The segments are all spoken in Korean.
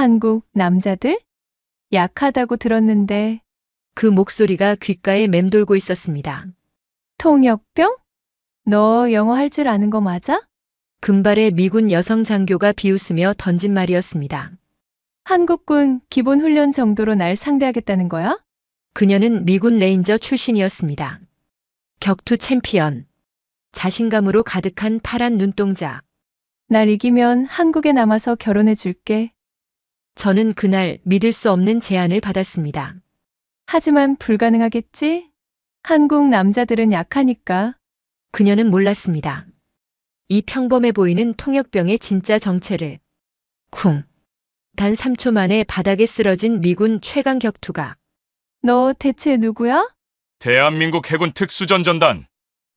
한국 남자들? 약하다고 들었는데 그 목소리가 귓가에 맴돌고 있었습니다. 통역병? 너 영어 할 줄 아는 거 맞아? 금발의 미군 여성 장교가 비웃으며 던진 말이었습니다. 한국군 기본 훈련 정도로 날 상대하겠다는 거야? 그녀는 미군 레인저 출신이었습니다. 격투 챔피언. 자신감으로 가득한 파란 눈동자. 날 이기면 한국에 남아서 결혼해 줄게. 저는 그날 믿을 수 없는 제안을 받았습니다. 하지만 불가능하겠지? 한국 남자들은 약하니까. 그녀는 몰랐습니다. 이 평범해 보이는 통역병의 진짜 정체를. 쿵. 단 3초 만에 바닥에 쓰러진 미군 최강 격투가. 너 대체 누구야? 대한민국 해군 특수전전단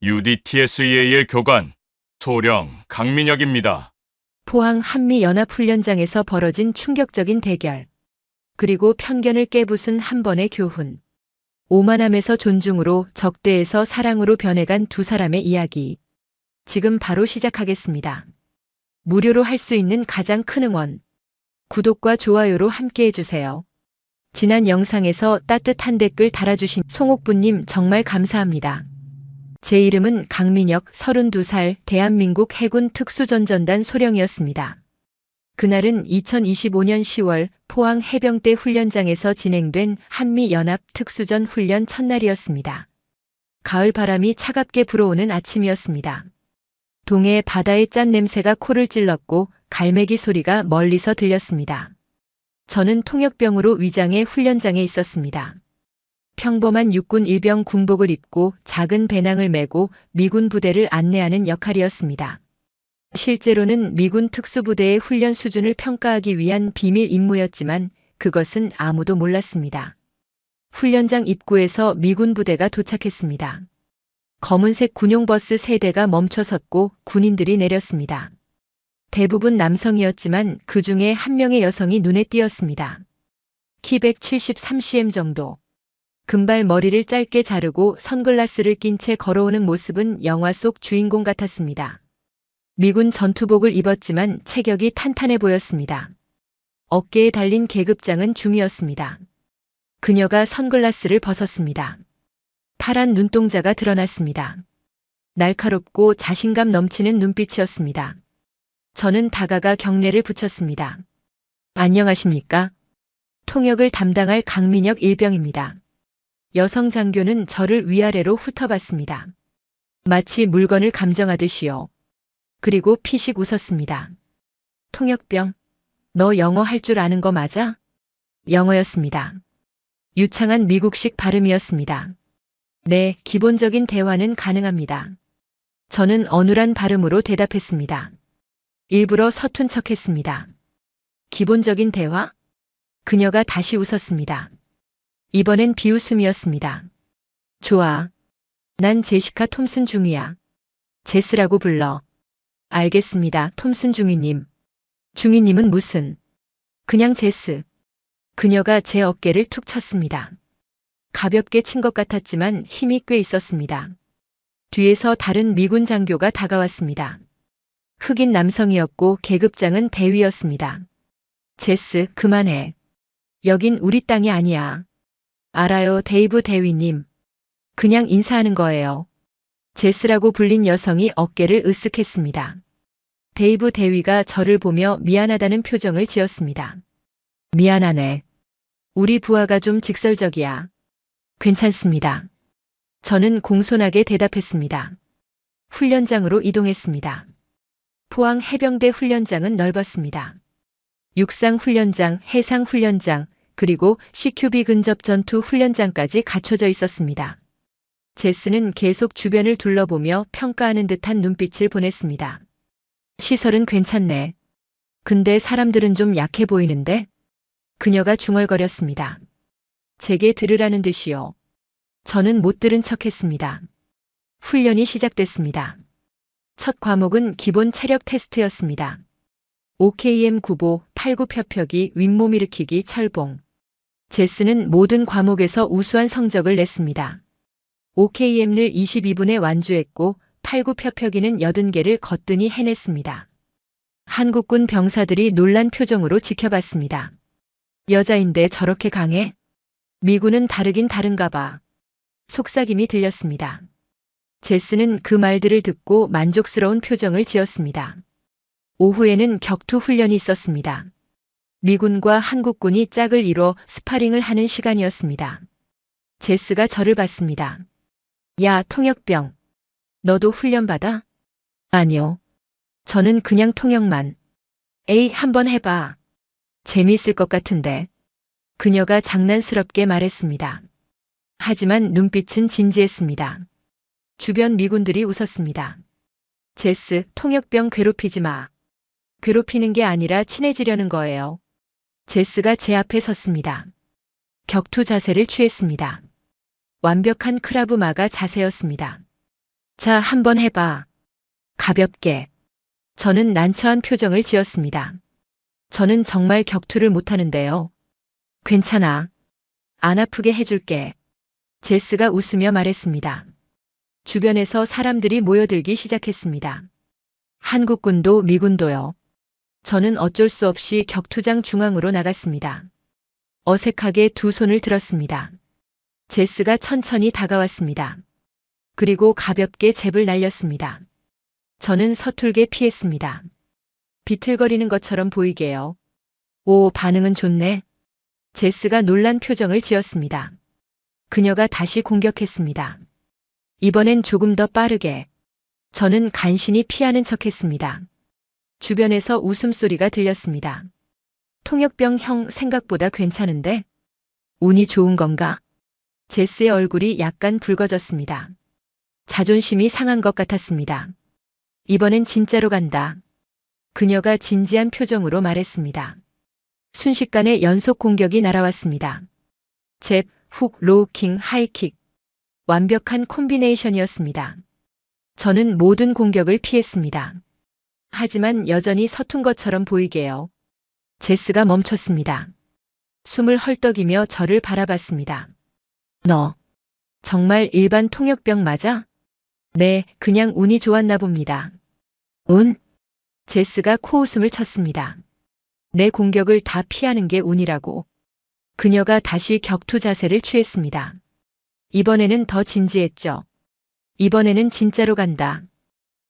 UDTSEA의 교관 소령 강민혁입니다. 포항 한미연합훈련장에서 벌어진 충격적인 대결. 그리고 편견을 깨부순 한 번의 교훈. 오만함에서 존중으로, 적대에서 사랑으로 변해간 두 사람의 이야기. 지금 바로 시작하겠습니다. 무료로 할 수 있는 가장 큰 응원. 구독과 좋아요로 함께 해주세요. 지난 영상에서 따뜻한 댓글 달아주신 송옥부님 정말 감사합니다. 제 이름은 강민혁, 32살, 대한민국 해군 특수전전단 소령이었습니다. 그날은 2025년 10월 포항 해병대 훈련장에서 진행된 한미연합 특수전 훈련 첫날이었습니다. 가을 바람이 차갑게 불어오는 아침이었습니다. 동해 바다의 짠 냄새가 코를 찔렀고 갈매기 소리가 멀리서 들렸습니다. 저는 통역병으로 위장해 훈련장에 있었습니다. 평범한 육군 일병 군복을 입고 작은 배낭을 메고 미군 부대를 안내하는 역할이었습니다. 실제로는 미군 특수부대의 훈련 수준을 평가하기 위한 비밀 임무였지만 그것은 아무도 몰랐습니다. 훈련장 입구에서 미군 부대가 도착했습니다. 검은색 군용버스 3대가 멈춰섰고 군인들이 내렸습니다. 대부분 남성이었지만 그 중에 한 명의 여성이 눈에 띄었습니다. 키 173cm 정도. 금발 머리를 짧게 자르고 선글라스를 낀 채 걸어오는 모습은 영화 속 주인공 같았습니다. 미군 전투복을 입었지만 체격이 탄탄해 보였습니다. 어깨에 달린 계급장은 중이었습니다. 그녀가 선글라스를 벗었습니다. 파란 눈동자가 드러났습니다. 날카롭고 자신감 넘치는 눈빛이었습니다. 저는 다가가 경례를 붙였습니다. 안녕하십니까? 통역을 담당할 강민혁 일병입니다. 여성 장교는 저를 위아래로 훑어봤습니다. 마치 물건을 감정하듯이요. 그리고 피식 웃었습니다. 통역병, 너 영어 할 줄 아는 거 맞아? 영어였습니다. 유창한 미국식 발음이었습니다. 네, 기본적인 대화는 가능합니다. 저는 어눌한 발음으로 대답했습니다. 일부러 서툰 척했습니다. 기본적인 대화? 그녀가 다시 웃었습니다. 이번엔 비웃음이었습니다. 좋아. 난 제시카 톰슨 중위야. 제스라고 불러. 알겠습니다, 톰슨 중위님. 중위님은 무슨? 그냥 제스. 그녀가 제 어깨를 툭 쳤습니다. 가볍게 친 것 같았지만 힘이 꽤 있었습니다. 뒤에서 다른 미군 장교가 다가왔습니다. 흑인 남성이었고 계급장은 대위였습니다. 제스, 그만해. 여긴 우리 땅이 아니야. 알아요, 데이브 대위님. 그냥 인사하는 거예요. 제스라고 불린 여성이 어깨를 으쓱했습니다. 데이브 대위가 저를 보며 미안하다는 표정을 지었습니다. 미안하네. 우리 부하가 좀 직설적이야. 괜찮습니다. 저는 공손하게 대답했습니다. 훈련장으로 이동했습니다. 포항 해병대 훈련장은 넓었습니다. 육상 훈련장, 해상 훈련장, 그리고 CQB 근접 전투 훈련장까지 갖춰져 있었습니다. 제스는 계속 주변을 둘러보며 평가하는 듯한 눈빛을 보냈습니다. 시설은 괜찮네. 근데 사람들은 좀 약해 보이는데? 그녀가 중얼거렸습니다. 제게 들으라는 듯이요. 저는 못 들은 척했습니다. 훈련이 시작됐습니다. 첫 과목은 기본 체력 테스트였습니다. OKM 구보, 팔굽혀펴기, 윗몸 일으키기, 철봉. 제스는 모든 과목에서 우수한 성적을 냈습니다. OKM을 22분에 완주했고 팔굽혀펴기는 80개를 거뜬히 해냈습니다. 한국군 병사들이 놀란 표정으로 지켜봤습니다. 여자인데 저렇게 강해? 미군은 다르긴 다른가 봐. 속삭임이 들렸습니다. 제스는 그 말들을 듣고 만족스러운 표정을 지었습니다. 오후에는 격투 훈련이 있었습니다. 미군과 한국군이 짝을 이뤄 스파링을 하는 시간이었습니다. 제스가 저를 봤습니다. 야, 통역병. 너도 훈련 받아? 아니요. 저는 그냥 통역만. 에이, 한번 해봐. 재미있을 것 같은데. 그녀가 장난스럽게 말했습니다. 하지만 눈빛은 진지했습니다. 주변 미군들이 웃었습니다. 제스, 통역병 괴롭히지 마. 괴롭히는 게 아니라 친해지려는 거예요. 제스가 제 앞에 섰습니다. 격투 자세를 취했습니다. 완벽한 크라브 마가 자세였습니다. 자, 한번 해봐. 가볍게. 저는 난처한 표정을 지었습니다. 저는 정말 격투를 못하는데요. 괜찮아. 안 아프게 해줄게. 제스가 웃으며 말했습니다. 주변에서 사람들이 모여들기 시작했습니다. 한국군도 미군도요. 저는 어쩔 수 없이 격투장 중앙으로 나갔습니다. 어색하게 두 손을 들었습니다. 제스가 천천히 다가왔습니다. 그리고 가볍게 잽을 날렸습니다. 저는 서툴게 피했습니다. 비틀거리는 것처럼 보이게요. 오, 반응은 좋네. 제스가 놀란 표정을 지었습니다. 그녀가 다시 공격했습니다. 이번엔 조금 더 빠르게. 저는 간신히 피하는 척했습니다. 주변에서 웃음소리가 들렸습니다. 통역병 형 생각보다 괜찮은데? 운이 좋은 건가? 제스의 얼굴이 약간 붉어졌습니다. 자존심이 상한 것 같았습니다. 이번엔 진짜로 간다. 그녀가 진지한 표정으로 말했습니다. 순식간에 연속 공격이 날아왔습니다. 잽, 훅, 로우킹, 하이킥. 완벽한 콤비네이션이었습니다. 저는 모든 공격을 피했습니다. 하지만 여전히 서툰 것처럼 보이게요. 제스가 멈췄습니다. 숨을 헐떡이며 저를 바라봤습니다. 너 정말 일반 통역병 맞아? 네, 그냥 운이 좋았나 봅니다. 운? 제스가 코웃음을 쳤습니다. 내 공격을 다 피하는 게 운이라고. 그녀가 다시 격투 자세를 취했습니다. 이번에는 더 진지했죠. 이번에는 진짜로 간다.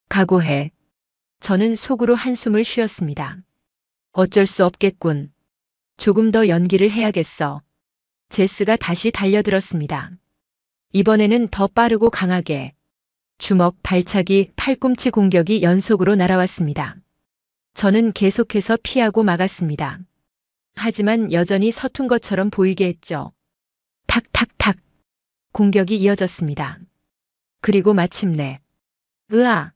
각오해. 저는 속으로 한숨을 쉬었습니다. 어쩔 수 없겠군. 조금 더 연기를 해야겠어. 제스가 다시 달려들었습니다. 이번에는 더 빠르고 강하게. 주먹, 발차기, 팔꿈치 공격이 연속으로 날아왔습니다. 저는 계속해서 피하고 막았습니다. 하지만 여전히 서툰 것처럼 보이게 했죠. 탁탁탁. 공격이 이어졌습니다. 그리고 마침내. 으아!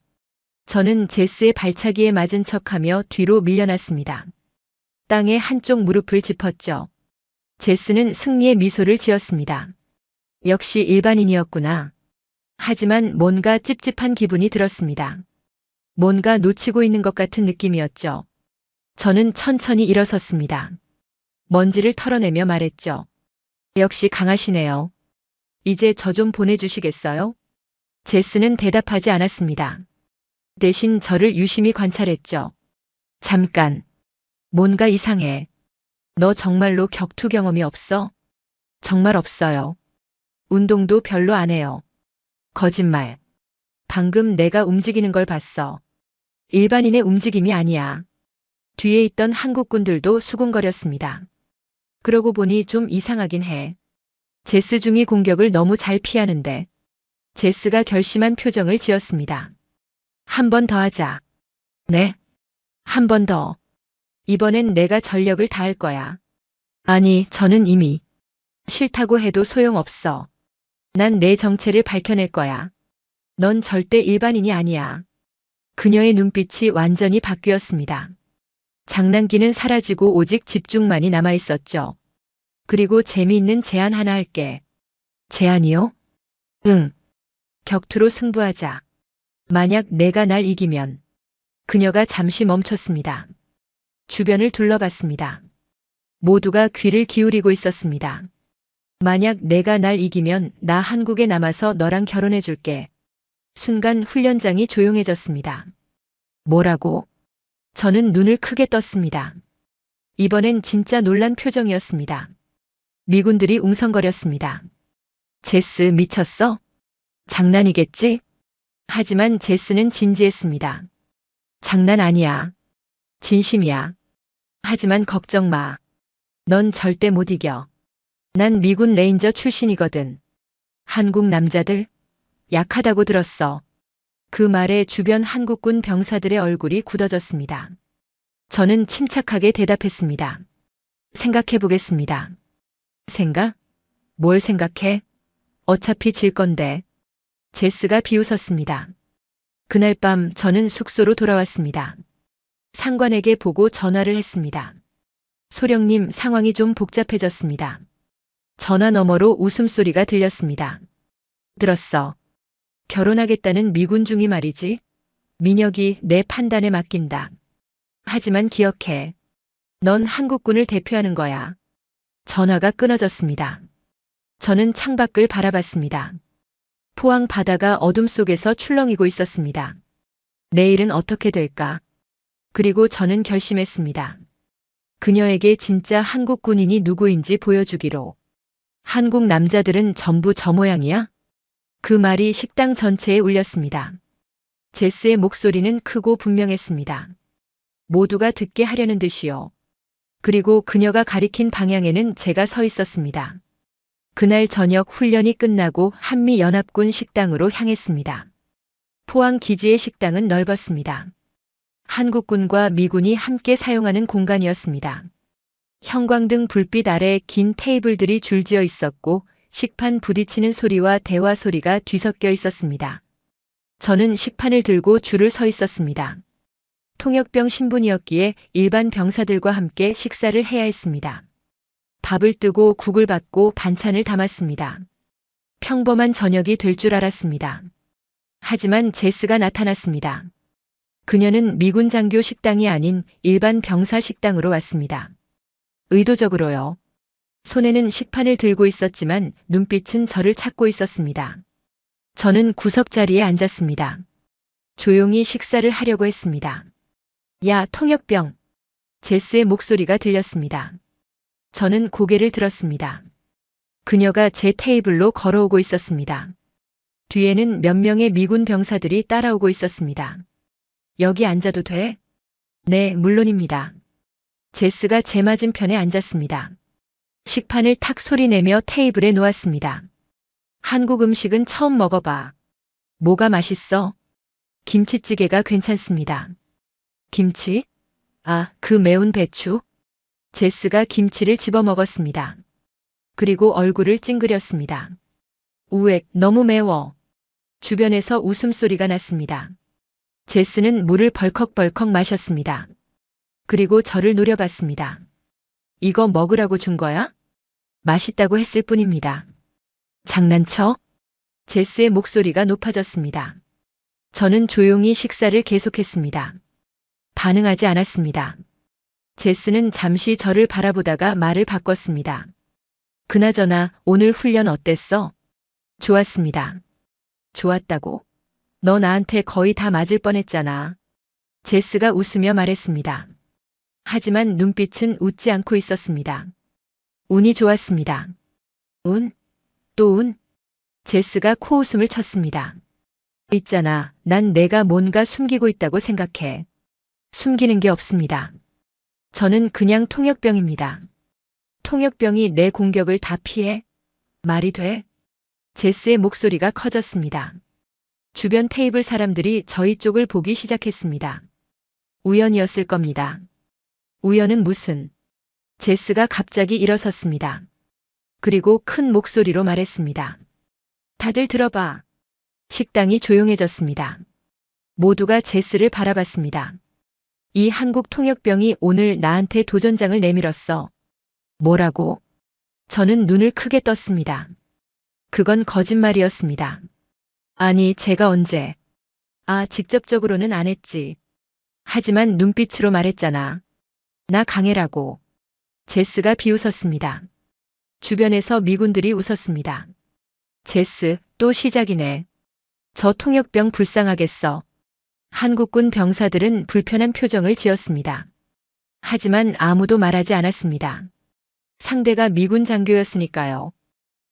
저는 제스의 발차기에 맞은 척하며 뒤로 밀려났습니다. 땅에 한쪽 무릎을 짚었죠. 제스는 승리의 미소를 지었습니다. 역시 일반인이었구나. 하지만 뭔가 찝찝한 기분이 들었습니다. 뭔가 놓치고 있는 것 같은 느낌이었죠. 저는 천천히 일어섰습니다. 먼지를 털어내며 말했죠. 역시 강하시네요. 이제 저 좀 보내주시겠어요? 제스는 대답하지 않았습니다. 대신 저를 유심히 관찰했죠. 잠깐. 뭔가 이상해. 너 정말로 격투 경험이 없어? 정말 없어요. 운동도 별로 안 해요. 거짓말. 방금 내가 움직이는 걸 봤어. 일반인의 움직임이 아니야. 뒤에 있던 한국군들도 수군거렸습니다. 그러고 보니 좀 이상하긴 해. 제스 중이 공격을 너무 잘 피하는데. 제스가 결심한 표정을 지었습니다. 한 번 더 하자. 네. 한 번 더. 이번엔 내가 전력을 다할 거야. 아니, 저는 이미. 싫다고 해도 소용없어. 난 내 정체를 밝혀낼 거야. 넌 절대 일반인이 아니야. 그녀의 눈빛이 완전히 바뀌었습니다. 장난기는 사라지고 오직 집중만이 남아있었죠. 그리고 재미있는 제안 하나 할게. 제안이요? 응. 격투로 승부하자. 만약 내가 날 이기면. 그녀가 잠시 멈췄습니다. 주변을 둘러봤습니다. 모두가 귀를 기울이고 있었습니다. 만약 내가 날 이기면 나 한국에 남아서 너랑 결혼해 줄게. 순간 훈련장이 조용해졌습니다. 뭐라고? 저는 눈을 크게 떴습니다. 이번엔 진짜 놀란 표정이었습니다. 미군들이 웅성거렸습니다. 제스 미쳤어? 장난이겠지? 하지만 제스는 진지했습니다. 장난 아니야. 진심이야. 하지만 걱정 마. 넌 절대 못 이겨. 난 미군 레인저 출신이거든. 한국 남자들 약하다고 들었어. 그 말에 주변 한국군 병사들의 얼굴이 굳어졌습니다. 저는 침착하게 대답했습니다. 생각해 보겠습니다. 생각? 뭘 생각해? 어차피 질 건데. 제스가 비웃었습니다. 그날 밤 저는 숙소로 돌아왔습니다. 상관에게 보고 전화를 했습니다. 소령님, 상황이 좀 복잡해졌습니다. 전화 너머로 웃음소리가 들렸습니다. 들었어. 결혼하겠다는 미군 중이 말이지. 민혁이 내 판단에 맡긴다. 하지만 기억해. 넌 한국군을 대표하는 거야. 전화가 끊어졌습니다. 저는 창밖을 바라봤습니다. 포항 바다가 어둠 속에서 출렁이고 있었습니다. 내일은 어떻게 될까? 그리고 저는 결심했습니다. 그녀에게 진짜 한국 군인이 누구인지 보여주기로. 한국 남자들은 전부 저 모양이야? 그 말이 식당 전체에 울렸습니다. 제스의 목소리는 크고 분명했습니다. 모두가 듣게 하려는 듯이요. 그리고 그녀가 가리킨 방향에는 제가 서 있었습니다. 그날 저녁 훈련이 끝나고 한미연합군 식당으로 향했습니다. 포항 기지의 식당은 넓었습니다. 한국군과 미군이 함께 사용하는 공간이었습니다. 형광등 불빛 아래 긴 테이블들이 줄지어 있었고 식판 부딪히는 소리와 대화 소리가 뒤섞여 있었습니다. 저는 식판을 들고 줄을 서 있었습니다. 통역병 신분이었기에 일반 병사들과 함께 식사를 해야 했습니다. 밥을 뜨고 국을 받고 반찬을 담았습니다. 평범한 저녁이 될 줄 알았습니다. 하지만 제스가 나타났습니다. 그녀는 미군 장교 식당이 아닌 일반 병사 식당으로 왔습니다. 의도적으로요. 손에는 식판을 들고 있었지만 눈빛은 저를 찾고 있었습니다. 저는 구석자리에 앉았습니다. 조용히 식사를 하려고 했습니다. 야, 통역병. 제스의 목소리가 들렸습니다. 저는 고개를 들었습니다. 그녀가 제 테이블로 걸어오고 있었습니다. 뒤에는 몇 명의 미군 병사들이 따라오고 있었습니다. 여기 앉아도 돼? 네, 물론입니다. 제스가 제 맞은편에 앉았습니다. 식판을 탁 소리내며 테이블에 놓았습니다. 한국 음식은 처음 먹어봐. 뭐가 맛있어? 김치찌개가 괜찮습니다. 김치? 아, 그 매운 배추? 제스가 김치를 집어 먹었습니다. 그리고 얼굴을 찡그렸습니다. 우엑, 너무 매워. 주변에서 웃음소리가 났습니다. 제스는 물을 벌컥벌컥 마셨습니다. 그리고 저를 노려봤습니다. 이거 먹으라고 준 거야? 맛있다고 했을 뿐입니다. 장난쳐? 제스의 목소리가 높아졌습니다. 저는 조용히 식사를 계속했습니다. 반응하지 않았습니다. 제스는 잠시 저를 바라보다가 말을 바꿨습니다. 그나저나 오늘 훈련 어땠어? 좋았습니다. 좋았다고? 너 나한테 거의 다 맞을 뻔했잖아. 제스가 웃으며 말했습니다. 하지만 눈빛은 웃지 않고 있었습니다. 운이 좋았습니다. 운? 또 운? 제스가 코웃음을 쳤습니다. 있잖아, 난 내가 뭔가 숨기고 있다고 생각해. 숨기는 게 없습니다. 저는 그냥 통역병입니다. 통역병이 내 공격을 다 피해? 말이 돼? 제스의 목소리가 커졌습니다. 주변 테이블 사람들이 저희 쪽을 보기 시작했습니다. 우연이었을 겁니다. 우연은 무슨? 제스가 갑자기 일어섰습니다. 그리고 큰 목소리로 말했습니다. 다들 들어봐. 식당이 조용해졌습니다. 모두가 제스를 바라봤습니다. 이 한국 통역병이 오늘 나한테 도전장을 내밀었어. 뭐라고? 저는 눈을 크게 떴습니다. 그건 거짓말이었습니다. 아니, 제가 언제? 아, 직접적으로는 안 했지. 하지만 눈빛으로 말했잖아. 나 강해라고. 제스가 비웃었습니다. 주변에서 미군들이 웃었습니다. 제스, 또 시작이네. 저 통역병 불쌍하겠어. 한국군 병사들은 불편한 표정을 지었습니다. 하지만 아무도 말하지 않았습니다. 상대가 미군 장교였으니까요.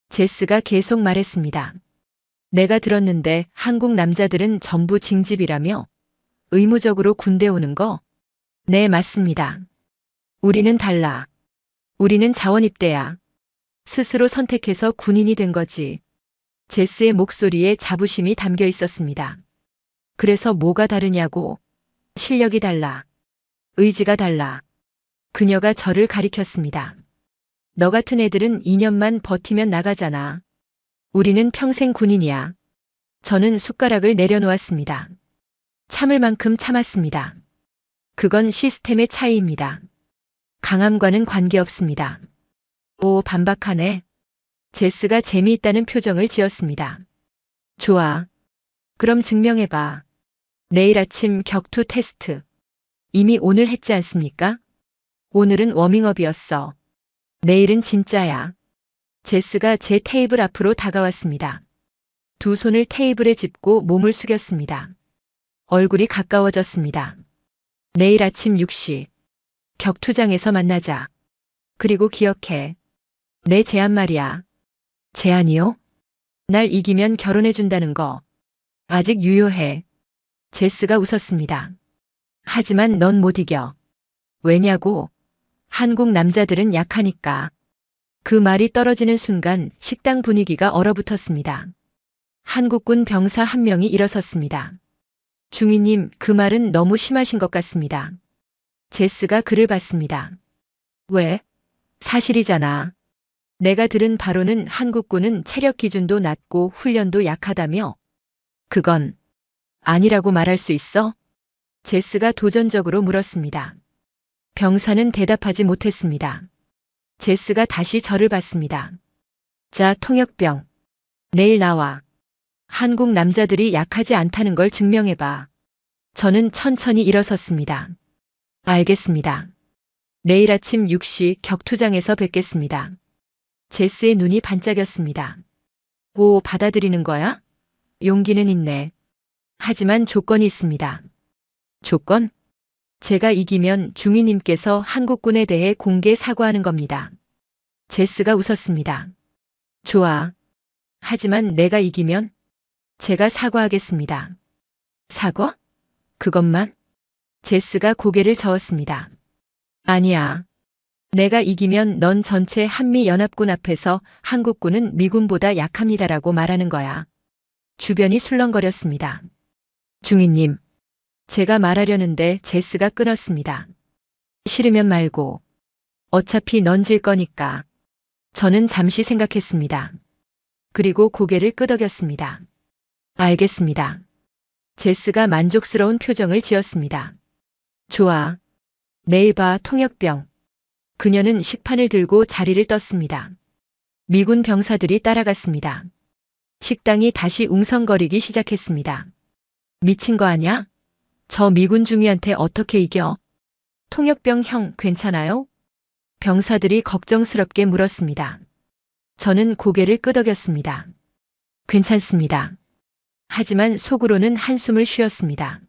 제스가 계속 말했습니다. 내가 들었는데 한국 남자들은 전부 징집이라며? 의무적으로 군대 오는 거? 네, 맞습니다. 우리는 달라. 우리는 자원입대야. 스스로 선택해서 군인이 된 거지. 제스의 목소리에 자부심이 담겨 있었습니다. 그래서 뭐가 다르냐고. 실력이 달라. 의지가 달라. 그녀가 저를 가리켰습니다. 너 같은 애들은 2년만 버티면 나가잖아. 우리는 평생 군인이야. 저는 숟가락을 내려놓았습니다. 참을 만큼 참았습니다. 그건 시스템의 차이입니다. 강함과는 관계없습니다. 오, 반박하네. 제스가 재미있다는 표정을 지었습니다. 좋아. 그럼 증명해봐. 내일 아침 격투 테스트. 이미 오늘 했지 않습니까? 오늘은 워밍업이었어. 내일은 진짜야. 제스가 제 테이블 앞으로 다가왔습니다. 두 손을 테이블에 짚고 몸을 숙였습니다. 얼굴이 가까워졌습니다. 내일 아침 6시. 격투장에서 만나자. 그리고 기억해. 내 제안 말이야. 제안이요? 날 이기면 결혼해준다는 거. 아직 유효해. 제스가 웃었습니다. 하지만 넌 못 이겨. 왜냐고? 한국 남자들은 약하니까. 그 말이 떨어지는 순간 식당 분위기가 얼어붙었습니다. 한국군 병사 한 명이 일어섰습니다. 중위님, 그 말은 너무 심하신 것 같습니다. 제스가 그를 봤습니다. 왜? 사실이잖아. 내가 들은 바로는 한국군은 체력 기준도 낮고 훈련도 약하다며? 그건 아니라고 말할 수 있어? 제스가 도전적으로 물었습니다. 병사는 대답하지 못했습니다. 제스가 다시 저를 봤습니다. 자, 통역병. 내일 나와. 한국 남자들이 약하지 않다는 걸 증명해봐. 저는 천천히 일어섰습니다. 알겠습니다. 내일 아침 6시 격투장에서 뵙겠습니다. 제스의 눈이 반짝였습니다. 오, 받아들이는 거야? 용기는 있네. 하지만 조건이 있습니다. 조건? 제가 이기면 중위님께서 한국군에 대해 공개 사과하는 겁니다. 제스가 웃었습니다. 좋아. 하지만 내가 이기면 제가 사과하겠습니다. 사과? 그것만? 제스가 고개를 저었습니다. 아니야. 내가 이기면 넌 전체 한미연합군 앞에서 한국군은 미군보다 약합니다라고 말하는 거야. 주변이 술렁거렸습니다. 중위님. 제가 말하려는데 제스가 끊었습니다. 싫으면 말고. 어차피 넌 질 거니까. 저는 잠시 생각했습니다. 그리고 고개를 끄덕였습니다. 알겠습니다. 제스가 만족스러운 표정을 지었습니다. 좋아. 내일 봐, 통역병. 그녀는 식판을 들고 자리를 떴습니다. 미군 병사들이 따라갔습니다. 식당이 다시 웅성거리기 시작했습니다. 미친 거 아냐? 저 미군 중위한테 어떻게 이겨? 통역병 형, 괜찮아요? 병사들이 걱정스럽게 물었습니다. 저는 고개를 끄덕였습니다. 괜찮습니다. 하지만 속으로는 한숨을 쉬었습니다.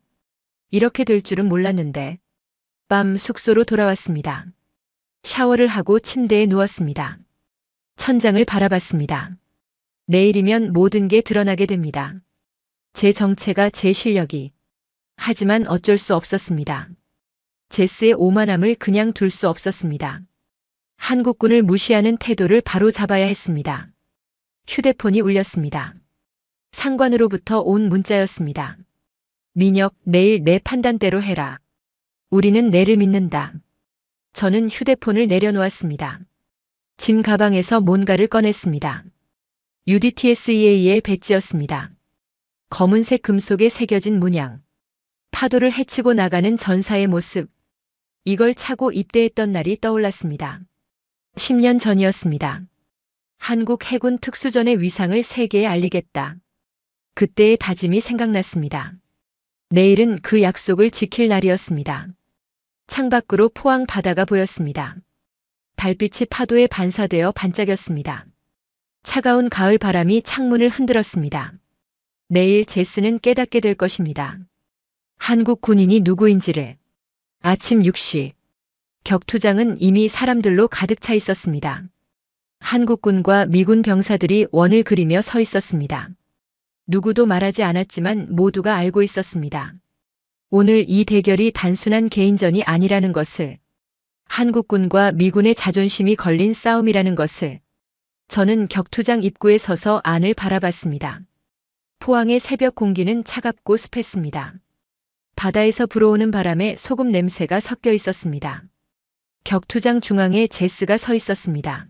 이렇게 될 줄은 몰랐는데. 밤 숙소로 돌아왔습니다. 샤워를 하고 침대에 누웠습니다. 천장을 바라봤습니다. 내일이면 모든 게 드러나게 됩니다. 제 정체가 제 실력이. 하지만 어쩔 수 없었습니다. 제스의 오만함을 그냥 둘 수 없었습니다. 한국군을 무시하는 태도를 바로 잡아야 했습니다. 휴대폰이 울렸습니다. 상관으로부터 온 문자였습니다. 민혁, 내일 내 판단대로 해라. 우리는 내를 믿는다. 저는 휴대폰을 내려놓았습니다. 짐 가방에서 뭔가를 꺼냈습니다. UDTSEAL 배지였습니다. 검은색 금속에 새겨진 문양. 파도를 헤치고 나가는 전사의 모습. 이걸 차고 입대했던 날이 떠올랐습니다. 10년 전이었습니다. 한국 해군 특수전의 위상을 세계에 알리겠다. 그때의 다짐이 생각났습니다. 내일은 그 약속을 지킬 날이었습니다. 창밖으로 포항 바다가 보였습니다. 달빛이 파도에 반사되어 반짝였습니다. 차가운 가을 바람이 창문을 흔들었습니다. 내일 제스는 깨닫게 될 것입니다. 한국 군인이 누구인지를. 아침 6시. 격투장은 이미 사람들로 가득 차 있었습니다. 한국군과 미군 병사들이 원을 그리며 서 있었습니다. 누구도 말하지 않았지만 모두가 알고 있었습니다. 오늘 이 대결이 단순한 개인전이 아니라는 것을, 한국군과 미군의 자존심이 걸린 싸움이라는 것을. 저는 격투장 입구에 서서 안을 바라봤습니다. 포항의 새벽 공기는 차갑고 습했습니다. 바다에서 불어오는 바람에 소금 냄새가 섞여 있었습니다. 격투장 중앙에 제스가 서 있었습니다.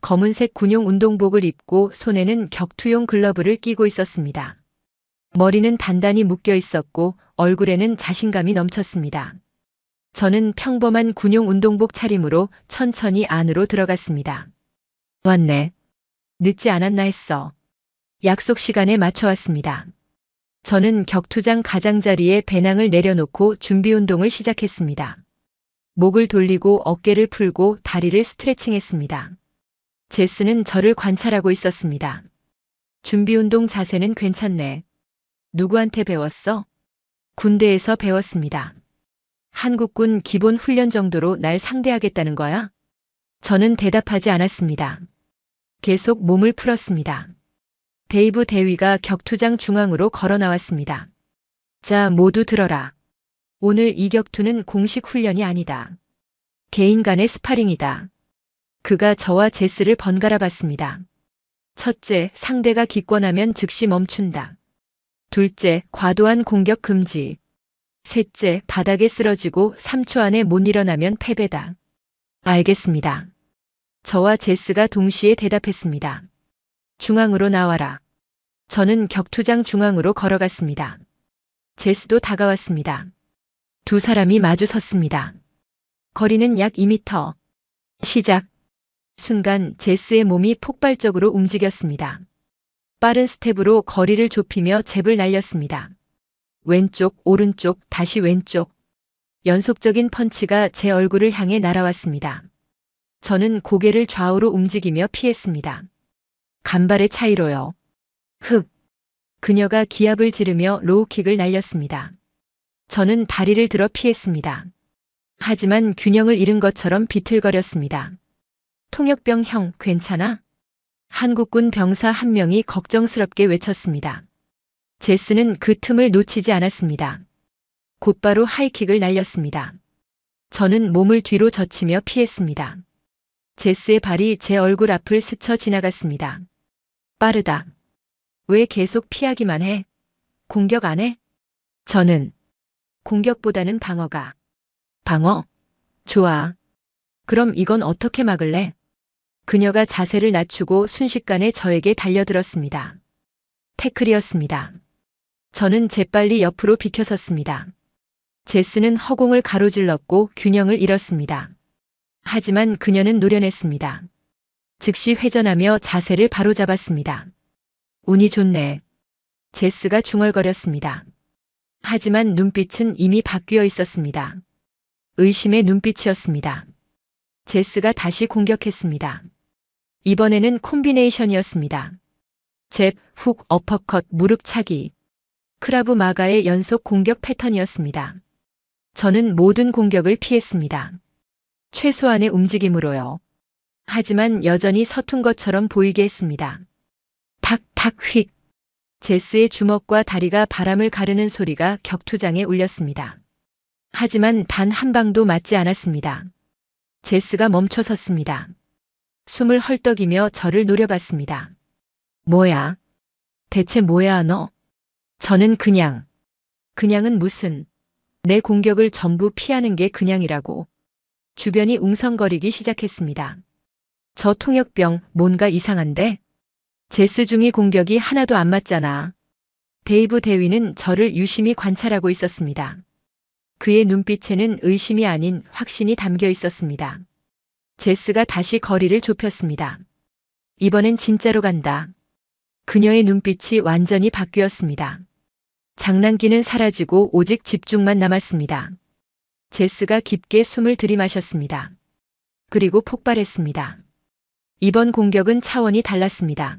검은색 군용 운동복을 입고 손에는 격투용 글러브를 끼고 있었습니다. 머리는 단단히 묶여 있었고 얼굴에는 자신감이 넘쳤습니다. 저는 평범한 군용 운동복 차림으로 천천히 안으로 들어갔습니다. 왔네. 늦지 않았나 했어. 약속 시간에 맞춰왔습니다. 저는 격투장 가장자리에 배낭을 내려놓고 준비 운동을 시작했습니다. 목을 돌리고 어깨를 풀고 다리를 스트레칭했습니다. 제스는 저를 관찰하고 있었습니다. 준비 운동 자세는 괜찮네. 누구한테 배웠어? 군대에서 배웠습니다. 한국군 기본 훈련 정도로 날 상대하겠다는 거야? 저는 대답하지 않았습니다. 계속 몸을 풀었습니다. 데이브 대위가 격투장 중앙으로 걸어 나왔습니다. 자, 모두 들어라. 오늘 이 격투는 공식 훈련이 아니다. 개인 간의 스파링이다. 그가 저와 제스를 번갈아 봤습니다. 첫째, 상대가 기권하면 즉시 멈춘다. 둘째, 과도한 공격 금지. 셋째, 바닥에 쓰러지고 3초 안에 못 일어나면 패배다. 알겠습니다. 저와 제스가 동시에 대답했습니다. 중앙으로 나와라. 저는 격투장 중앙으로 걸어갔습니다. 제스도 다가왔습니다. 두 사람이 마주 섰습니다. 거리는 약 2m. 시작. 순간 제스의 몸이 폭발적으로 움직였습니다. 빠른 스텝으로 거리를 좁히며 잽을 날렸습니다. 왼쪽, 오른쪽, 다시 왼쪽. 연속적인 펀치가 제 얼굴을 향해 날아왔습니다. 저는 고개를 좌우로 움직이며 피했습니다. 간발의 차이로요. 흡. 그녀가 기합을 지르며 로우킥을 날렸습니다. 저는 다리를 들어 피했습니다. 하지만 균형을 잃은 것처럼 비틀거렸습니다. 통역병 형, 괜찮아? 한국군 병사 한 명이 걱정스럽게 외쳤습니다. 제스는 그 틈을 놓치지 않았습니다. 곧바로 하이킥을 날렸습니다. 저는 몸을 뒤로 젖히며 피했습니다. 제스의 발이 제 얼굴 앞을 스쳐 지나갔습니다. 빠르다. 왜 계속 피하기만 해? 공격 안 해? 저는 공격보다는 방어가. 방어? 좋아. 그럼 이건 어떻게 막을래? 그녀가 자세를 낮추고 순식간에 저에게 달려들었습니다. 태클이었습니다. 저는 재빨리 옆으로 비켜섰습니다. 제스는 허공을 가로질렀고 균형을 잃었습니다. 하지만 그녀는 노려냈습니다. 즉시 회전하며 자세를 바로잡았습니다. 운이 좋네. 제스가 중얼거렸습니다. 하지만 눈빛은 이미 바뀌어 있었습니다. 의심의 눈빛이었습니다. 제스가 다시 공격했습니다. 이번에는 콤비네이션이었습니다. 잽, 훅, 어퍼컷, 무릎 차기. 크라브 마가의 연속 공격 패턴이었습니다. 저는 모든 공격을 피했습니다. 최소한의 움직임으로요. 하지만 여전히 서툰 것처럼 보이게 했습니다. 탁, 탁, 휙. 제스의 주먹과 다리가 바람을 가르는 소리가 격투장에 울렸습니다. 하지만 단 한 방도 맞지 않았습니다. 제스가 멈춰 섰습니다. 숨을 헐떡이며 저를 노려봤습니다. 뭐야? 대체 뭐야 너? 저는 그냥은 무슨, 내 공격을 전부 피하는 게 그냥이라고. 주변이 웅성거리기 시작했습니다. 저 통역병 뭔가 이상한데? 제스 중이 공격이 하나도 안 맞잖아. 데이브 대위는 저를 유심히 관찰하고 있었습니다. 그의 눈빛에는 의심이 아닌 확신이 담겨 있었습니다. 제스가 다시 거리를 좁혔습니다. 이번엔 진짜로 간다. 그녀의 눈빛이 완전히 바뀌었습니다. 장난기는 사라지고 오직 집중만 남았습니다. 제스가 깊게 숨을 들이마셨습니다. 그리고 폭발했습니다. 이번 공격은 차원이 달랐습니다.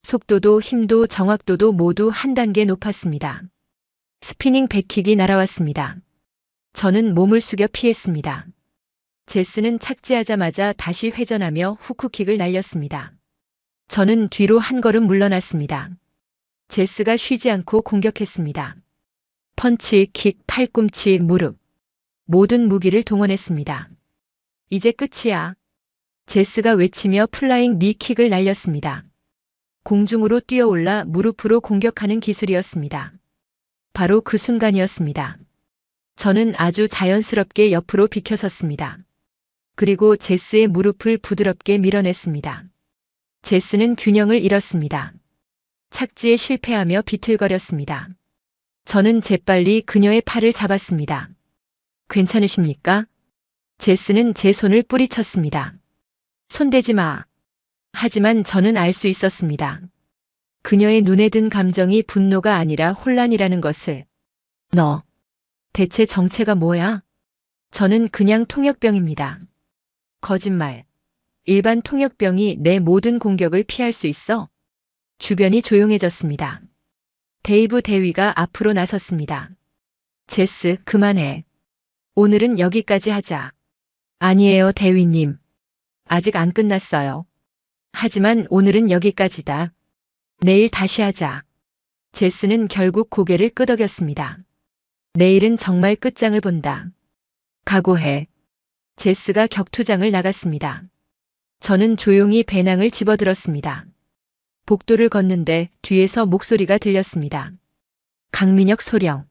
속도도 힘도 정확도도 모두 한 단계 높았습니다. 스피닝 백킥이 날아왔습니다. 저는 몸을 숙여 피했습니다. 제스는 착지하자마자 다시 회전하며 후크킥을 날렸습니다. 저는 뒤로 한 걸음 물러났습니다. 제스가 쉬지 않고 공격했습니다. 펀치, 킥, 팔꿈치, 무릎. 모든 무기를 동원했습니다. 이제 끝이야. 제스가 외치며 플라잉 니킥을 날렸습니다. 공중으로 뛰어올라 무릎으로 공격하는 기술이었습니다. 바로 그 순간이었습니다. 저는 아주 자연스럽게 옆으로 비켜섰습니다. 그리고 제스의 무릎을 부드럽게 밀어냈습니다. 제스는 균형을 잃었습니다. 착지에 실패하며 비틀거렸습니다. 저는 재빨리 그녀의 팔을 잡았습니다. 괜찮으십니까? 제스는 제 손을 뿌리쳤습니다. 손대지 마. 하지만 저는 알 수 있었습니다. 그녀의 눈에 든 감정이 분노가 아니라 혼란이라는 것을. 너, 대체 정체가 뭐야? 저는 그냥 통역병입니다. 거짓말. 일반 통역병이 내 모든 공격을 피할 수 있어? 주변이 조용해졌습니다. 데이브 대위가 앞으로 나섰습니다. 제스, 그만해. 오늘은 여기까지 하자. 아니에요, 대위님. 아직 안 끝났어요. 하지만 오늘은 여기까지다. 내일 다시 하자. 제스는 결국 고개를 끄덕였습니다. 내일은 정말 끝장을 본다. 각오해. 제스가 격투장을 나갔습니다. 저는 조용히 배낭을 집어들었습니다. 복도를 걷는데 뒤에서 목소리가 들렸습니다. 강민혁 소령.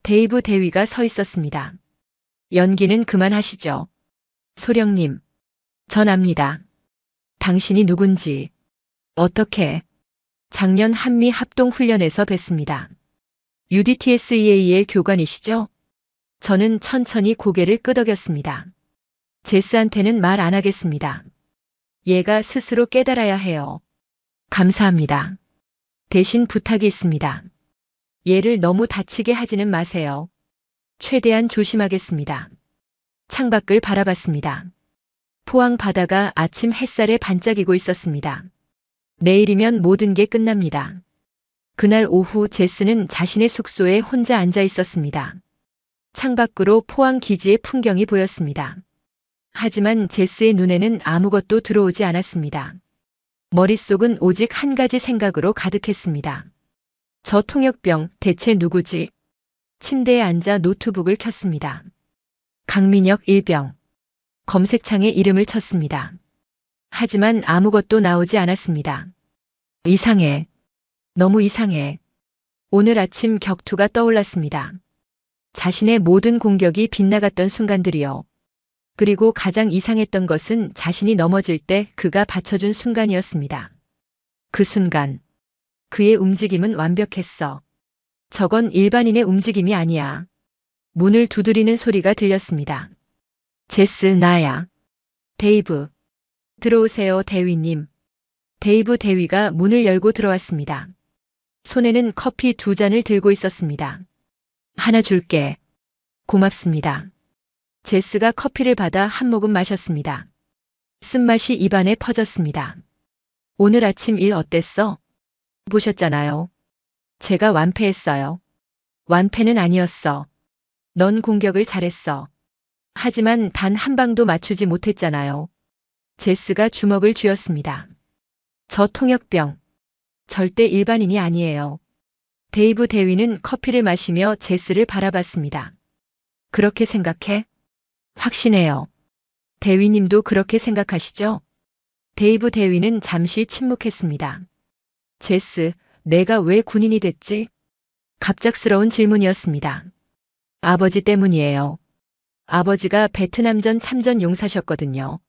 데이브 대위가 서 있었습니다. 연기는 그만하시죠. 소령님. 전 압니다. 당신이 누군지. 어떻게. 작년 한미 합동훈련에서 뵀습니다. UDTSEAL 교관이시죠? 저는 천천히 고개를 끄덕였습니다. 제스한테는 말 안 하겠습니다. 얘가 스스로 깨달아야 해요. 감사합니다. 대신 부탁이 있습니다. 얘를 너무 다치게 하지는 마세요. 최대한 조심하겠습니다. 창밖을 바라봤습니다. 포항 바다가 아침 햇살에 반짝이고 있었습니다. 내일이면 모든 게 끝납니다. 그날 오후 제스는 자신의 숙소에 혼자 앉아 있었습니다. 창밖으로 포항 기지의 풍경이 보였습니다. 하지만 제스의 눈에는 아무것도 들어오지 않았습니다. 머릿속은 오직 한 가지 생각으로 가득했습니다. 저 통역병 대체 누구지? 침대에 앉아 노트북을 켰습니다. 강민혁 일병. 검색창에 이름을 쳤습니다. 하지만 아무것도 나오지 않았습니다. 이상해. 너무 이상해. 오늘 아침 격투가 떠올랐습니다. 자신의 모든 공격이 빗나갔던 순간들이요. 그리고 가장 이상했던 것은 자신이 넘어질 때 그가 받쳐준 순간이었습니다. 그 순간. 그의 움직임은 완벽했어. 저건 일반인의 움직임이 아니야. 문을 두드리는 소리가 들렸습니다. 제스, 나야. 데이브. 들어오세요, 대위님. 데이브 대위가 문을 열고 들어왔습니다. 손에는 커피 2잔을 들고 있었습니다. 하나 줄게. 고맙습니다. 제스가 커피를 받아 한 모금 마셨습니다. 쓴맛이 입안에 퍼졌습니다. 오늘 아침 일 어땠어? 보셨잖아요. 제가 완패했어요. 완패는 아니었어. 넌 공격을 잘했어. 하지만 단 한 방도 맞추지 못했잖아요. 제스가 주먹을 쥐었습니다. 저 통역병. 절대 일반인이 아니에요. 데이브 대위는 커피를 마시며 제스를 바라봤습니다. 그렇게 생각해? 확신해요. 대위님도 그렇게 생각하시죠? 데이브 대위는 잠시 침묵했습니다. 제스, 내가 왜 군인이 됐지? 갑작스러운 질문이었습니다. 아버지 때문이에요. 아버지가 베트남전 참전 용사셨거든요.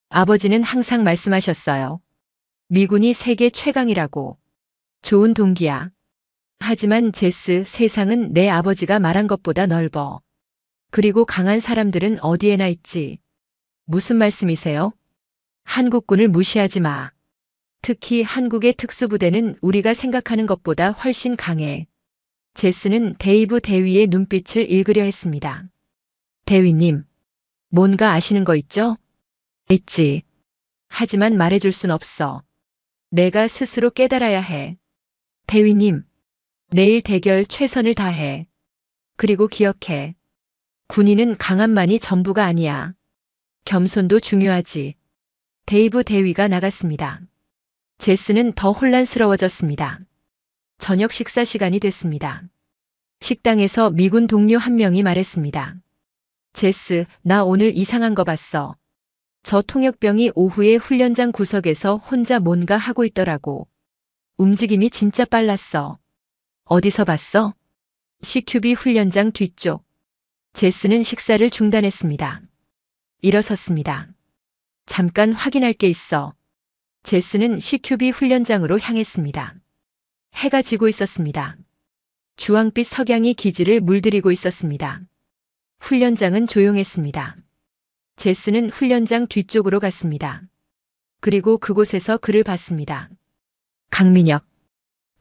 아버지는 항상 말씀하셨어요. 미군이 세계 최강이라고. 좋은 동기야. 하지만 제스, 세상은 내 아버지가 말한 것보다 넓어. 그리고 강한 사람들은 어디에나 있지. 무슨 말씀이세요? 한국군을 무시하지 마. 특히 한국의 특수부대는 우리가 생각하는 것보다 훨씬 강해. 제스는 데이브 대위의 눈빛을 읽으려 했습니다. 대위님, 뭔가 아시는 거 있죠? 있지. 하지만 말해줄 순 없어. 내가 스스로 깨달아야 해. 대위님, 내일 대결 최선을 다해. 그리고 기억해. 군인은 강함만이 전부가 아니야. 겸손도 중요하지. 데이브 대위가 나갔습니다. 제스는 더 혼란스러워졌습니다. 저녁 식사 시간이 됐습니다. 식당에서 미군 동료 한 명이 말했습니다. 제스, 나 오늘 이상한 거 봤어. 저 통역병이 오후에 훈련장 구석에서 혼자 뭔가 하고 있더라고. 움직임이 진짜 빨랐어. 어디서 봤어? CQB 훈련장 뒤쪽. 제스는 식사를 중단했습니다. 일어섰습니다. 잠깐 확인할 게 있어. 제스는 CQB 훈련장으로 향했습니다. 해가 지고 있었습니다. 주황빛 석양이 기지를 물들이고 있었습니다. 훈련장은 조용했습니다. 제스는 훈련장 뒤쪽으로 갔습니다. 그리고 그곳에서 그를 봤습니다. 강민혁.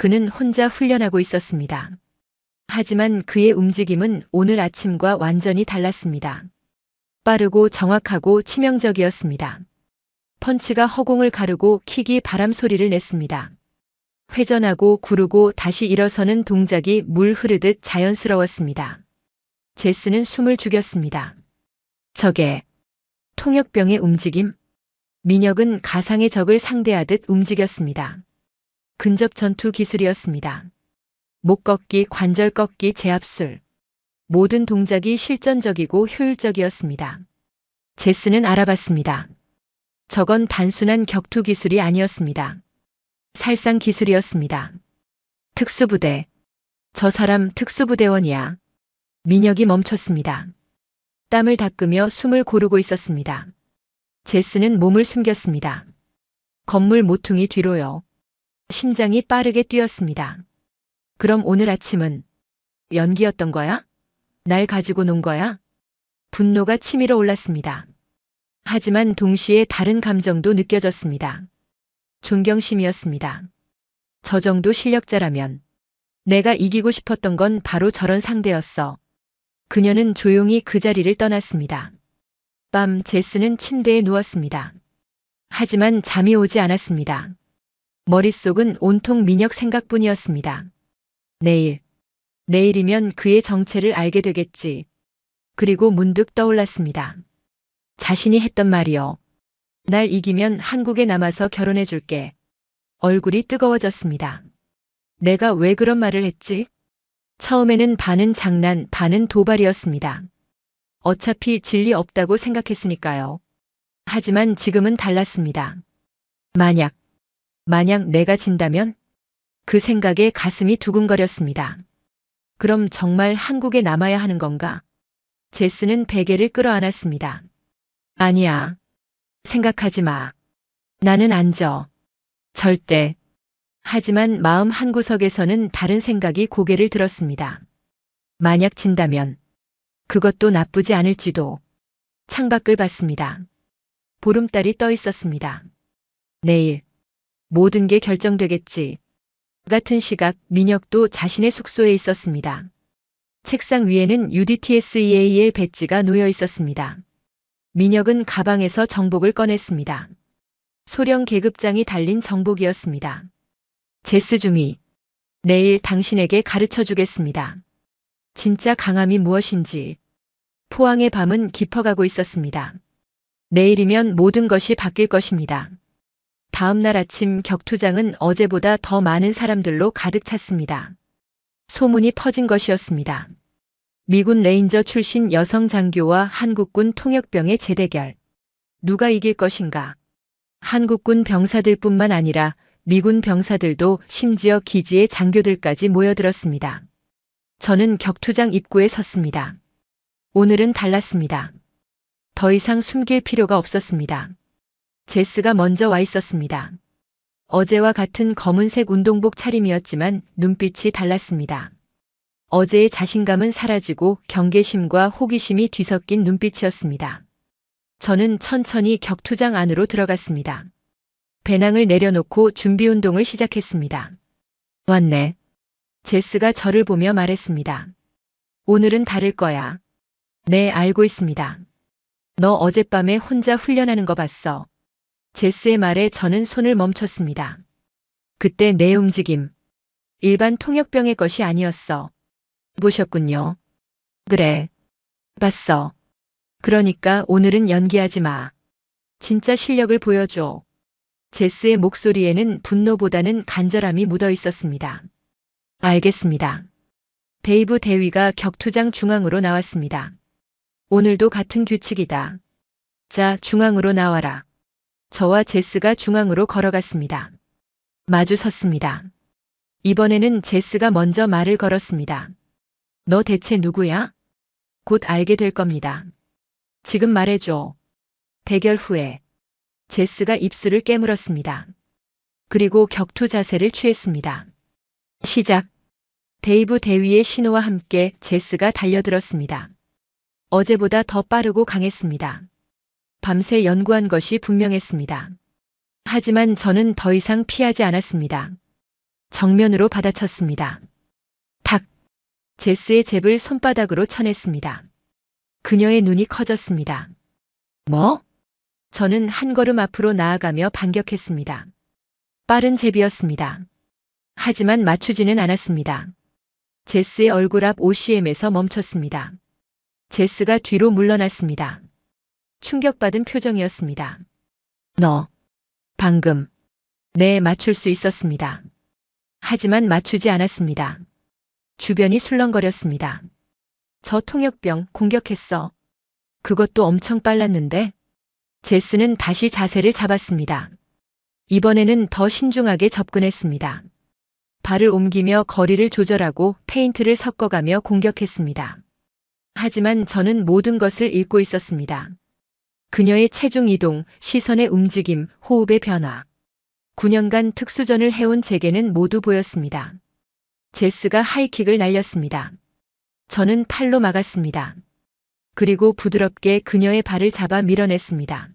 그는 혼자 훈련하고 있었습니다. 하지만 그의 움직임은 오늘 아침과 완전히 달랐습니다. 빠르고 정확하고 치명적이었습니다. 펀치가 허공을 가르고 킥이 바람 소리를 냈습니다. 회전하고 구르고 다시 일어서는 동작이 물 흐르듯 자연스러웠습니다. 제스는 숨을 죽였습니다. 저게 통역병의 움직임? 민혁은 가상의 적을 상대하듯 움직였습니다. 근접 전투 기술이었습니다. 목 꺾기, 관절 꺾기, 제압술. 모든 동작이 실전적이고 효율적이었습니다. 제스는 알아봤습니다. 저건 단순한 격투 기술이 아니었습니다. 살상 기술이었습니다. 특수부대. 저 사람 특수부대원이야. 민혁이 멈췄습니다. 땀을 닦으며 숨을 고르고 있었습니다. 제스는 몸을 숨겼습니다. 건물 모퉁이 뒤로요. 심장이 빠르게 뛰었습니다. 그럼 오늘 아침은 연기였던 거야? 날 가지고 논 거야? 분노가 치밀어 올랐습니다. 하지만 동시에 다른 감정도 느껴졌습니다. 존경심이었습니다. 저 정도 실력자라면 내가 이기고 싶었던 건 바로 저런 상대였어. 그녀는 조용히 그 자리를 떠났습니다. 밤 제스는 침대에 누웠습니다. 하지만 잠이 오지 않았습니다. 머릿속은 온통 민혁 생각뿐이었습니다. 내일이면 그의 정체를 알게 되겠지. 그리고 문득 떠올랐습니다. 자신이 했던 말이요. 날 이기면 한국에 남아서 결혼해 줄게. 얼굴이 뜨거워졌습니다. 내가 왜 그런 말을 했지? 처음에는 반은 장난, 반은 도발이었습니다. 어차피 진리 없다고 생각했으니까요. 하지만 지금은 달랐습니다. 만약 내가 진다면? 그 생각에 가슴이 두근거렸습니다. 그럼 정말 한국에 남아야 하는 건가? 제스는 베개를 끌어안았습니다. 아니야. 생각하지 마. 나는 안 져. 절대. 하지만 마음 한구석에서는 다른 생각이 고개를 들었습니다. 만약 진다면 그것도 나쁘지 않을지도. 창밖을 봤습니다. 보름달이 떠 있었습니다. 내일 모든 게 결정되겠지. 같은 시각 민혁도 자신의 숙소에 있었습니다. 책상 위에는 UDTSEAL 배지가 놓여 있었습니다. 민혁은 가방에서 정복을 꺼냈습니다. 소령 계급장이 달린 정복이었습니다. 제스 중위. 내일 당신에게 가르쳐 주겠습니다. 진짜 강함이 무엇인지. 포항의 밤은 깊어가고 있었습니다. 내일이면 모든 것이 바뀔 것입니다. 다음 날 아침 격투장은 어제보다 더 많은 사람들로 가득 찼습니다. 소문이 퍼진 것이었습니다. 미군 레인저 출신 여성 장교와 한국군 통역병의 재대결. 누가 이길 것인가? 한국군 병사들뿐만 아니라 미군 병사들도 심지어 기지의 장교들까지 모여들었습니다. 저는 격투장 입구에 섰습니다. 오늘은 달랐습니다. 더 이상 숨길 필요가 없었습니다. 제스가 먼저 와 있었습니다. 어제와 같은 검은색 운동복 차림이었지만 눈빛이 달랐습니다. 어제의 자신감은 사라지고 경계심과 호기심이 뒤섞인 눈빛이었습니다. 저는 천천히 격투장 안으로 들어갔습니다. 배낭을 내려놓고 준비 운동을 시작했습니다. 왔네. 제스가 저를 보며 말했습니다. 오늘은 다를 거야. 네, 알고 있습니다. 너 어젯밤에 혼자 훈련하는 거 봤어. 제스의 말에 저는 손을 멈췄습니다. 그때 내 움직임. 일반 통역병의 것이 아니었어. 보셨군요. 그래. 봤어. 그러니까 오늘은 연기하지 마. 진짜 실력을 보여줘. 제스의 목소리에는 분노보다는 간절함이 묻어 있었습니다. 알겠습니다. 데이브 대위가 격투장 중앙으로 나왔습니다. 오늘도 같은 규칙이다. 자, 중앙으로 나와라. 저와 제스가 중앙으로 걸어갔습니다. 마주 섰습니다. 이번에는 제스가 먼저 말을 걸었습니다. 너 대체 누구야? 곧 알게 될 겁니다. 지금 말해줘. 대결 후에 제스가 입술을 깨물었습니다. 그리고 격투 자세를 취했습니다. 시작. 데이브 대위의 신호와 함께 제스가 달려들었습니다. 어제보다 더 빠르고 강했습니다. 밤새 연구한 것이 분명했습니다. 하지만 저는 더 이상 피하지 않았습니다. 정면으로 받아쳤습니다. 탁! 제스의 잽을 손바닥으로 쳐냈습니다. 그녀의 눈이 커졌습니다. 뭐? 저는 한 걸음 앞으로 나아가며 반격했습니다. 빠른 잽이었습니다. 하지만 맞추지는 않았습니다. 제스의 얼굴 앞 OCM에서 멈췄습니다. 제스가 뒤로 물러났습니다. 충격받은 표정이었습니다. 너, 방금, 네, 맞출 수 있었습니다. 하지만 맞추지 않았습니다. 주변이 술렁거렸습니다. 저 통역병 공격했어. 그것도 엄청 빨랐는데? 제스는 다시 자세를 잡았습니다. 이번에는 더 신중하게 접근했습니다. 발을 옮기며 거리를 조절하고 페인트를 섞어가며 공격했습니다. 하지만 저는 모든 것을 읽고 있었습니다. 그녀의 체중 이동, 시선의 움직임, 호흡의 변화. 9년간 특수전을 해온 제게는 모두 보였습니다. 제스가 하이킥을 날렸습니다. 저는 팔로 막았습니다. 그리고 부드럽게 그녀의 발을 잡아 밀어냈습니다.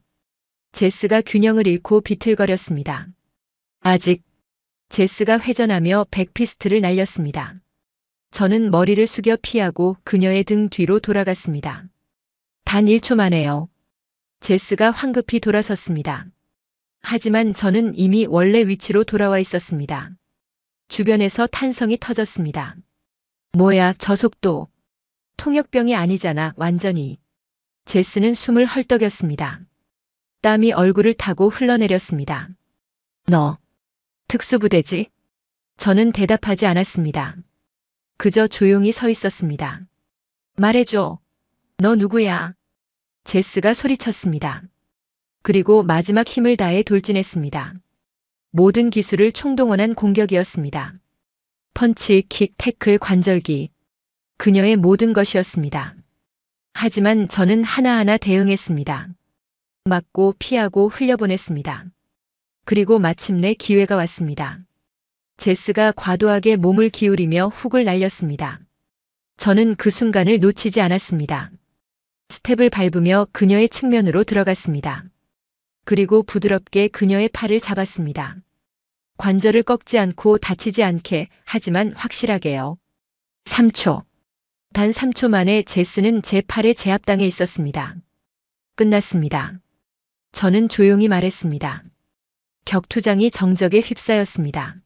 제스가 균형을 잃고 비틀거렸습니다. 아직. 제스가 회전하며 백피스트를 날렸습니다. 저는 머리를 숙여 피하고 그녀의 등 뒤로 돌아갔습니다. 단 1초 만에요. 제스가 황급히 돌아섰습니다. 하지만 저는 이미 원래 위치로 돌아와 있었습니다. 주변에서 탄성이 터졌습니다. 뭐야, 저 속도. 통역병이 아니잖아, 완전히. 제스는 숨을 헐떡였습니다. 땀이 얼굴을 타고 흘러내렸습니다. 너, 특수부대지? 저는 대답하지 않았습니다. 그저 조용히 서 있었습니다. 말해줘. 너 누구야? 제스가 소리쳤습니다. 그리고 마지막 힘을 다해 돌진했습니다. 모든 기술을 총동원한 공격이었습니다. 펀치, 킥, 태클, 관절기. 그녀의 모든 것이었습니다. 하지만 저는 하나하나 대응했습니다. 맞고 피하고 흘려보냈습니다. 그리고 마침내 기회가 왔습니다. 제스가 과도하게 몸을 기울이며 훅을 날렸습니다. 저는 그 순간을 놓치지 않았습니다. 스텝을 밟으며 그녀의 측면으로 들어갔습니다. 그리고 부드럽게 그녀의 팔을 잡았습니다. 관절을 꺾지 않고 다치지 않게, 하지만 확실하게요. 3초. 단 3초 만에 제스는 제 팔에 제압당해 있었습니다. 끝났습니다. 저는 조용히 말했습니다. 격투장이 정적에 휩싸였습니다.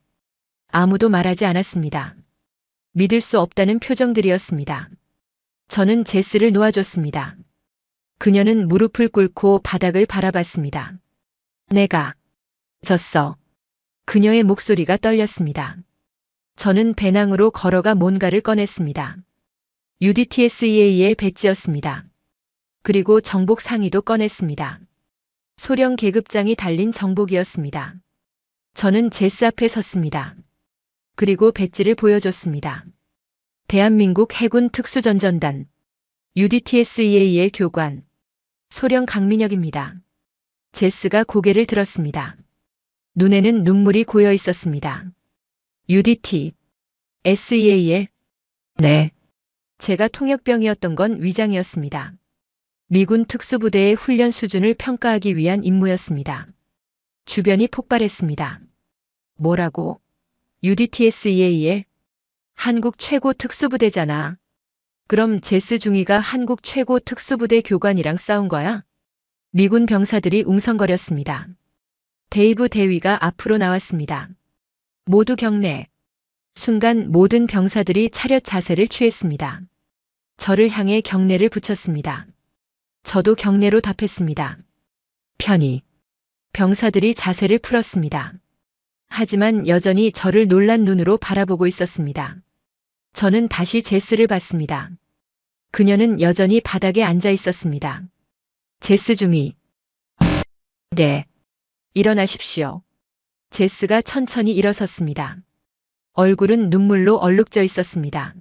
아무도 말하지 않았습니다. 믿을 수 없다는 표정들이었습니다. 저는 제스를 놓아줬습니다. 그녀는 무릎을 꿇고 바닥을 바라봤습니다. 내가 졌어. 그녀의 목소리가 떨렸습니다. 저는 배낭으로 걸어가 뭔가를 꺼냈습니다. UDTSEAL 배지였습니다. 그리고 정복 상의도 꺼냈습니다. 소령 계급장이 달린 정복이었습니다. 저는 제스 앞에 섰습니다. 그리고 배지를 보여줬습니다. 대한민국 해군 특수전전단 UDTSEAL 교관 소령 강민혁입니다. 제스가 고개를 들었습니다. 눈에는 눈물이 고여 있었습니다. UDT, SEAL? 네. 제가 통역병이었던 건 위장이었습니다. 미군 특수부대의 훈련 수준을 평가하기 위한 임무였습니다. 주변이 폭발했습니다. 뭐라고? UDTSEAL? 한국 최고 특수부대잖아. 그럼 제스 중위가 한국 최고 특수부대 교관이랑 싸운 거야? 미군 병사들이 웅성거렸습니다. 데이브 대위가 앞으로 나왔습니다. 모두 경례. 순간 모든 병사들이 차렷 자세를 취했습니다. 저를 향해 경례를 붙였습니다. 저도 경례로 답했습니다. 편히. 병사들이 자세를 풀었습니다. 하지만 여전히 저를 놀란 눈으로 바라보고 있었습니다. 저는 다시 제스를 봤습니다. 그녀는 여전히 바닥에 앉아 있었습니다. 제스 중위. 네. 일어나십시오. 제스가 천천히 일어섰습니다. 얼굴은 눈물로 얼룩져 있었습니다.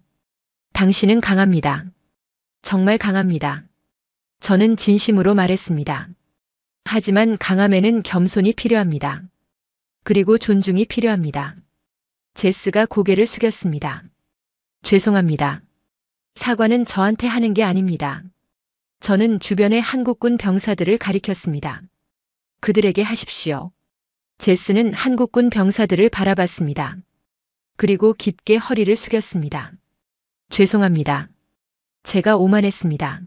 당신은 강합니다. 정말 강합니다. 저는 진심으로 말했습니다. 하지만 강함에는 겸손이 필요합니다. 그리고 존중이 필요합니다. 제스가 고개를 숙였습니다. 죄송합니다. 사과는 저한테 하는 게 아닙니다. 저는 주변의 한국군 병사들을 가리켰습니다. 그들에게 하십시오. 제스는 한국군 병사들을 바라봤습니다. 그리고 깊게 허리를 숙였습니다. 죄송합니다. 제가 오만했습니다.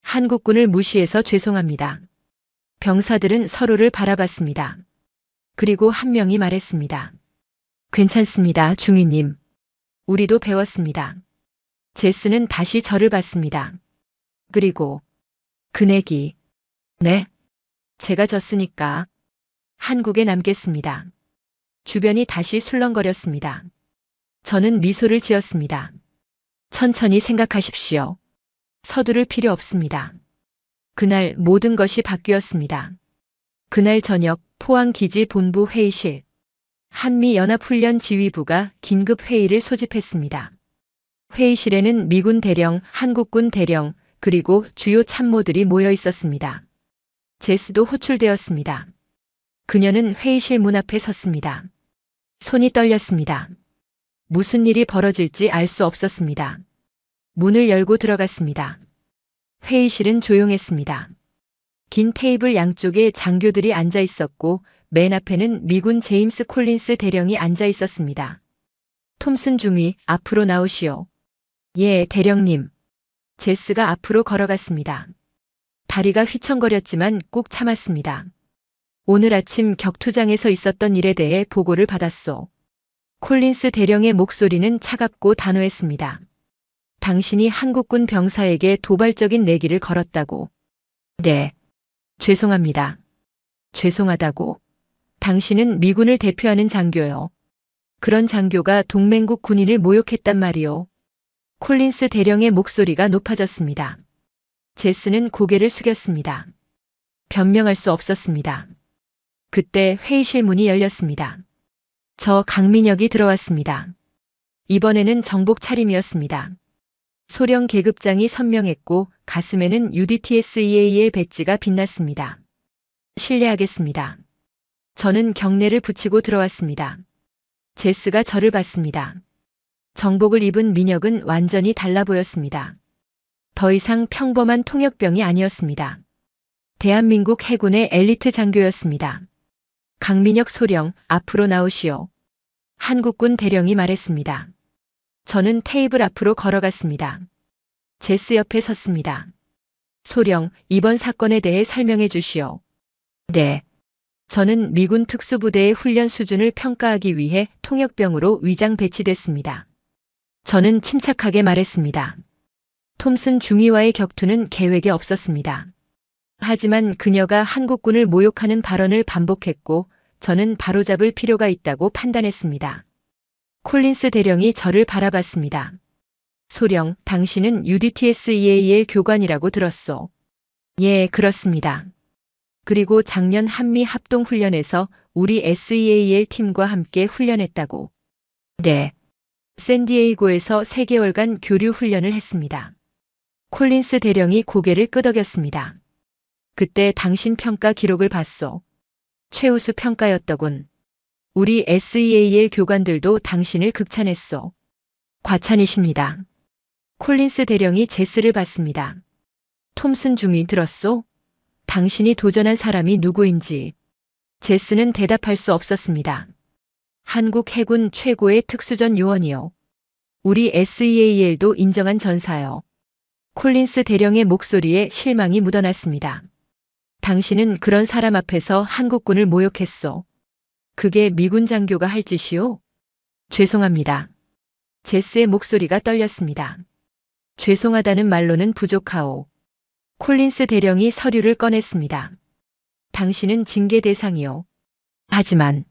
한국군을 무시해서 죄송합니다. 병사들은 서로를 바라봤습니다. 그리고 한 명이 말했습니다. 괜찮습니다, 중위님. 우리도 배웠습니다. 제스는 다시 저를 봤습니다. 그리고 그네기. 네. 제가 졌으니까 한국에 남겠습니다. 주변이 다시 술렁거렸습니다. 저는 미소를 지었습니다. 천천히 생각하십시오. 서두를 필요 없습니다. 그날 모든 것이 바뀌었습니다. 그날 저녁 포항기지 본부 회의실. 한미연합훈련 지휘부가 긴급 회의를 소집했습니다. 회의실에는 미군 대령, 한국군 대령, 그리고 주요 참모들이 모여 있었습니다. 제스도 호출되었습니다. 그녀는 회의실 문 앞에 섰습니다. 손이 떨렸습니다. 무슨 일이 벌어질지 알 수 없었습니다. 문을 열고 들어갔습니다. 회의실은 조용했습니다. 긴 테이블 양쪽에 장교들이 앉아 있었고 맨 앞에는 미군 제임스 콜린스 대령이 앉아 있었습니다. 톰슨 중위, 앞으로 나오시오. 예, 대령님. 제스가 앞으로 걸어갔습니다. 다리가 휘청거렸지만 꾹 참았습니다. 오늘 아침 격투장에서 있었던 일에 대해 보고를 받았소. 콜린스 대령의 목소리는 차갑고 단호했습니다. 당신이 한국군 병사에게 도발적인 내기를 걸었다고. 네. 죄송합니다. 죄송하다고. 당신은 미군을 대표하는 장교요. 그런 장교가 동맹국 군인을 모욕했단 말이오. 콜린스 대령의 목소리가 높아졌습니다. 제스는 고개를 숙였습니다. 변명할 수 없었습니다. 그때 회의실 문이 열렸습니다. 저 강민혁이 들어왔습니다. 이번에는 정복 차림이었습니다. 소령 계급장이 선명했고 가슴에는 UDTSEAL 배지가 빛났습니다. 실례하겠습니다. 저는 경례를 붙이고 들어왔습니다. 제스가 저를 봤습니다. 정복을 입은 민혁은 완전히 달라 보였습니다. 더 이상 평범한 통역병이 아니었습니다. 대한민국 해군의 엘리트 장교였습니다. 강민혁 소령, 앞으로 나오시오. 한국군 대령이 말했습니다. 저는 테이블 앞으로 걸어갔습니다. 제스 옆에 섰습니다. 소령, 이번 사건에 대해 설명해 주시오. 네. 저는 미군 특수부대의 훈련 수준을 평가하기 위해 통역병으로 위장 배치됐습니다. 저는 침착하게 말했습니다. 톰슨 중위와의 격투는 계획에 없었습니다. 하지만 그녀가 한국군을 모욕하는 발언을 반복했고 저는 바로잡을 필요가 있다고 판단했습니다. 콜린스 대령이 저를 바라봤습니다. 소령, 당신은 UDTSEAL 교관이라고 들었소. 예, 그렇습니다. 그리고 작년 한미 합동훈련에서 우리 SEAL 팀과 함께 훈련했다고. 네. 샌디에이고에서 3개월간 교류 훈련을 했습니다. 콜린스 대령이 고개를 끄덕였습니다. 그때 당신 평가 기록을 봤소. 최우수 평가였더군. 우리 SEAL 교관들도 당신을 극찬했소. 과찬이십니다. 콜린스 대령이 제스를 봤습니다. 톰슨 중위 들었소? 당신이 도전한 사람이 누구인지. 제스는 대답할 수 없었습니다. 한국 해군 최고의 특수전 요원이요. 우리 SEAL도 인정한 전사요. 콜린스 대령의 목소리에 실망이 묻어났습니다. 당신은 그런 사람 앞에서 한국군을 모욕했소. 그게 미군 장교가 할 짓이요? 죄송합니다. 제스의 목소리가 떨렸습니다. 죄송하다는 말로는 부족하오. 콜린스 대령이 서류를 꺼냈습니다. 당신은 징계 대상이요. 하지만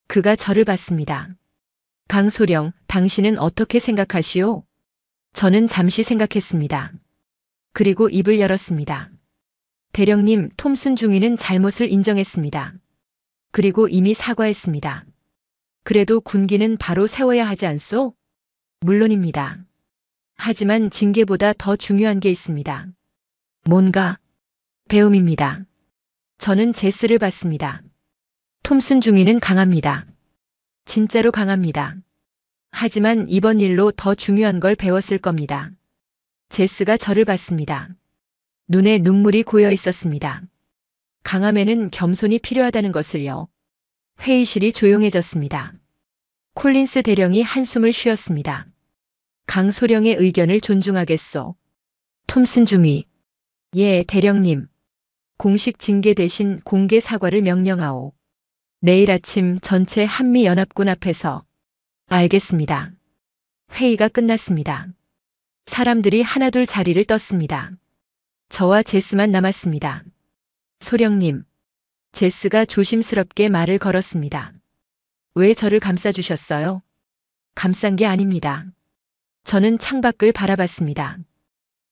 그가 저를 봤습니다. 강소령, 당신은 어떻게 생각하시오? 저는 잠시 생각했습니다. 그리고 입을 열었습니다. 대령님, 톰슨 중위는 잘못을 인정했습니다. 그리고 이미 사과했습니다. 그래도 군기는 바로 세워야 하지 않소? 물론입니다. 하지만 징계보다 더 중요한 게 있습니다. 뭔가? 배움입니다. 저는 제스를 봤습니다. 톰슨 중위는 강합니다. 진짜로 강합니다. 하지만 이번 일로 더 중요한 걸 배웠을 겁니다. 제스가 저를 봤습니다. 눈에 눈물이 고여 있었습니다. 강함에는 겸손이 필요하다는 것을요. 회의실이 조용해졌습니다. 콜린스 대령이 한숨을 쉬었습니다. 강소령의 의견을 존중하겠소. 톰슨 중위. 예, 대령님. 공식 징계 대신 공개 사과를 명령하오. 내일 아침 전체 한미연합군 앞에서. 알겠습니다. 회의가 끝났습니다. 사람들이 하나둘 자리를 떴습니다. 저와 제스만 남았습니다. 소령님. 제스가 조심스럽게 말을 걸었습니다. 왜 저를 감싸주셨어요? 감싼 게 아닙니다. 저는 창밖을 바라봤습니다.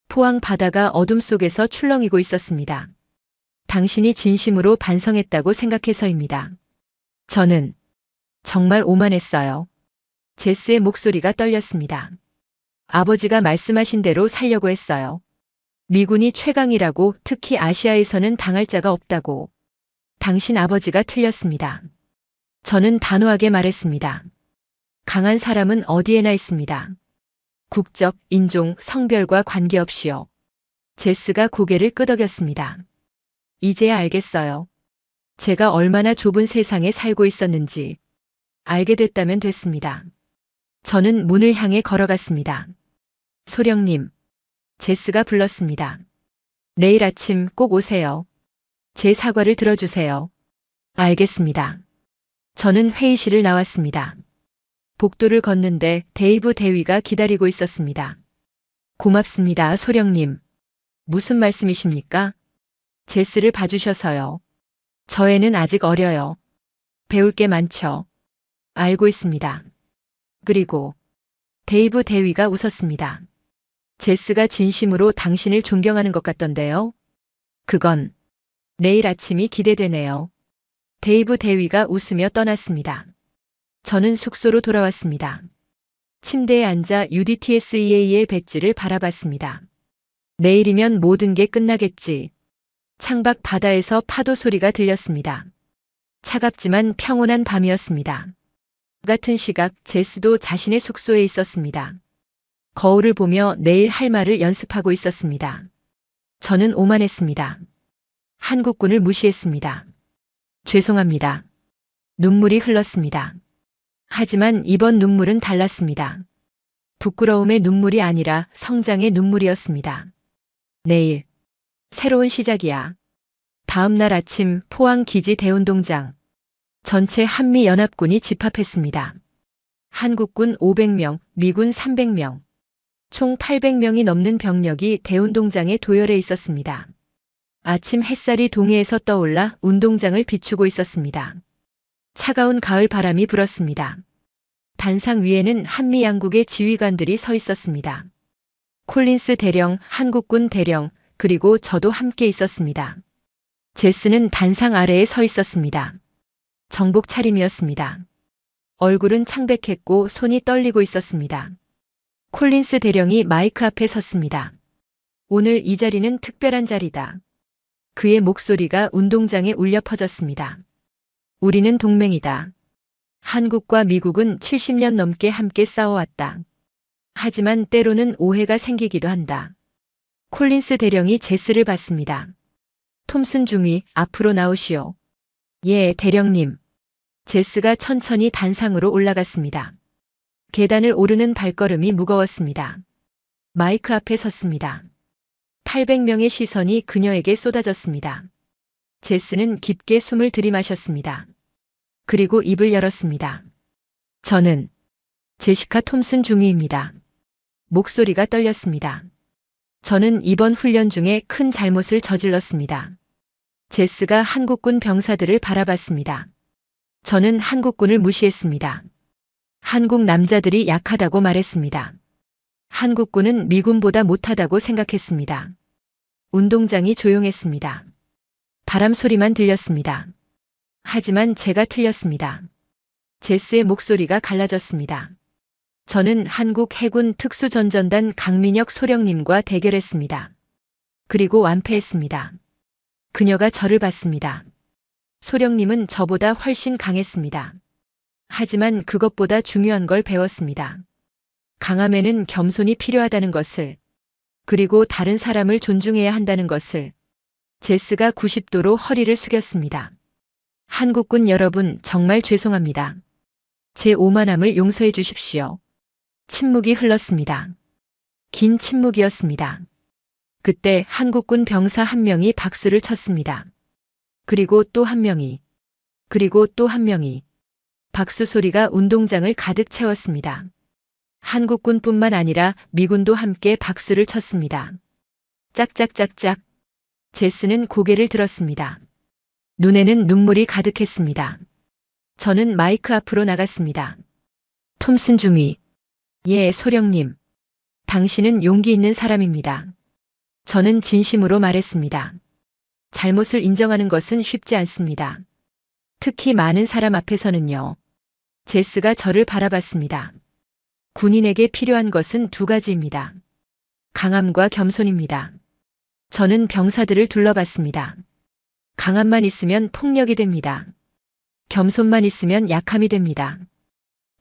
포항 바다가 어둠 속에서 출렁이고 있었습니다. 당신이 진심으로 반성했다고 생각해서입니다. 저는 정말 오만했어요. 제스의 목소리가 떨렸습니다. 아버지가 말씀하신 대로 살려고 했어요. 미군이 최강이라고, 특히 아시아에서는 당할 자가 없다고. 당신 아버지가 틀렸습니다. 저는 단호하게 말했습니다. 강한 사람은 어디에나 있습니다. 국적, 인종, 성별과 관계없이요. 제스가 고개를 끄덕였습니다. 이제야 알겠어요. 제가 얼마나 좁은 세상에 살고 있었는지. 알게 됐다면 됐습니다. 저는 문을 향해 걸어갔습니다. 소령님. 제스가 불렀습니다. 내일 아침 꼭 오세요. 제 사과를 들어주세요. 알겠습니다. 저는 회의실을 나왔습니다. 복도를 걷는데 데이브 대위가 기다리고 있었습니다. 고맙습니다, 소령님. 무슨 말씀이십니까? 제스를 봐주셔서요. 저 애는 아직 어려요. 배울 게 많죠. 알고 있습니다. 그리고 데이브 대위가 웃었습니다. 제스가 진심으로 당신을 존경하는 것 같던데요. 그건 내일 아침이 기대되네요. 데이브 대위가 웃으며 떠났습니다. 저는 숙소로 돌아왔습니다. 침대에 앉아 UDTSEAL 배지를 바라봤습니다. 내일이면 모든 게 끝나겠지. 창밖 바다에서 파도 소리가 들렸습니다. 차갑지만 평온한 밤이었습니다. 같은 시각 제스도 자신의 숙소에 있었습니다. 거울을 보며 내일 할 말을 연습하고 있었습니다. 저는 오만했습니다. 한국군을 무시했습니다. 죄송합니다. 눈물이 흘렀습니다. 하지만 이번 눈물은 달랐습니다. 부끄러움의 눈물이 아니라 성장의 눈물이었습니다. 내일, 새로운 시작이야. 다음 날 아침 포항 기지 대운동장. 전체 한미연합군이 집합했습니다. 한국군 500명, 미군 300명. 총 800명이 넘는 병력이 대운동장에 도열해 있었습니다. 아침 햇살이 동해에서 떠올라 운동장을 비추고 있었습니다. 차가운 가을 바람이 불었습니다. 단상 위에는 한미 양국의 지휘관들이 서 있었습니다. 콜린스 대령, 한국군 대령, 그리고 저도 함께 있었습니다. 제스는 단상 아래에 서 있었습니다. 정복 차림이었습니다. 얼굴은 창백했고 손이 떨리고 있었습니다. 콜린스 대령이 마이크 앞에 섰습니다. 오늘 이 자리는 특별한 자리다. 그의 목소리가 운동장에 울려 퍼졌습니다. 우리는 동맹이다. 한국과 미국은 70년 넘게 함께 싸워왔다. 하지만 때로는 오해가 생기기도 한다. 콜린스 대령이 제스를 봤습니다. 톰슨 중위, 앞으로 나오시오. 예, 대령님. 제스가 천천히 단상으로 올라갔습니다. 계단을 오르는 발걸음이 무거웠습니다. 마이크 앞에 섰습니다. 800명의 시선이 그녀에게 쏟아졌습니다. 제스는 깊게 숨을 들이마셨습니다. 그리고 입을 열었습니다. 저는 제시카 톰슨 중위입니다. 목소리가 떨렸습니다. 저는 이번 훈련 중에 큰 잘못을 저질렀습니다. 제스가 한국군 병사들을 바라봤습니다. 저는 한국군을 무시했습니다. 한국 남자들이 약하다고 말했습니다. 한국군은 미군보다 못하다고 생각했습니다. 운동장이 조용했습니다. 바람 소리만 들렸습니다. 하지만 제가 틀렸습니다. 제스의 목소리가 갈라졌습니다. 저는 한국 해군 특수전전단 강민혁 소령님과 대결했습니다. 그리고 완패했습니다. 그녀가 저를 봤습니다. 소령님은 저보다 훨씬 강했습니다. 하지만 그것보다 중요한 걸 배웠습니다. 강함에는 겸손이 필요하다는 것을, 그리고 다른 사람을 존중해야 한다는 것을. 제스가 90도로 허리를 숙였습니다. 한국군 여러분, 정말 죄송합니다. 제 오만함을 용서해 주십시오. 침묵이 흘렀습니다. 긴 침묵이었습니다. 그때 한국군 병사 한 명이 박수를 쳤습니다. 그리고 또 한 명이, 그리고 또 한 명이. 박수 소리가 운동장을 가득 채웠습니다. 한국군뿐만 아니라 미군도 함께 박수를 쳤습니다. 짝짝짝짝. 제스는 고개를 들었습니다. 눈에는 눈물이 가득했습니다. 저는 마이크 앞으로 나갔습니다. 톰슨 중위. 예, 소령님. 당신은 용기 있는 사람입니다. 저는 진심으로 말했습니다. 잘못을 인정하는 것은 쉽지 않습니다. 특히 많은 사람 앞에서는요. 제스가 저를 바라봤습니다. 군인에게 필요한 것은 두 가지입니다. 강함과 겸손입니다. 저는 병사들을 둘러봤습니다. 강함만 있으면 폭력이 됩니다. 겸손만 있으면 약함이 됩니다.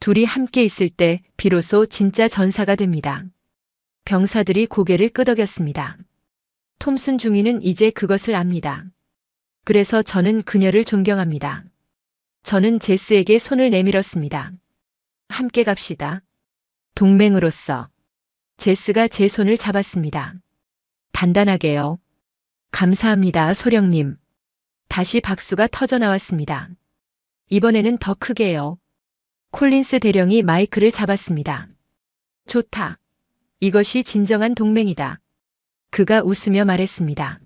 둘이 함께 있을 때 비로소 진짜 전사가 됩니다. 병사들이 고개를 끄덕였습니다. 톰슨 중위는 이제 그것을 압니다. 그래서 저는 그녀를 존경합니다. 저는 제스에게 손을 내밀었습니다. 함께 갑시다. 동맹으로서. 제스가 제 손을 잡았습니다. 단단하게요. 감사합니다, 소령님. 다시 박수가 터져 나왔습니다. 이번에는 더 크게요. 콜린스 대령이 마이크를 잡았습니다. 좋다. 이것이 진정한 동맹이다. 그가 웃으며 말했습니다.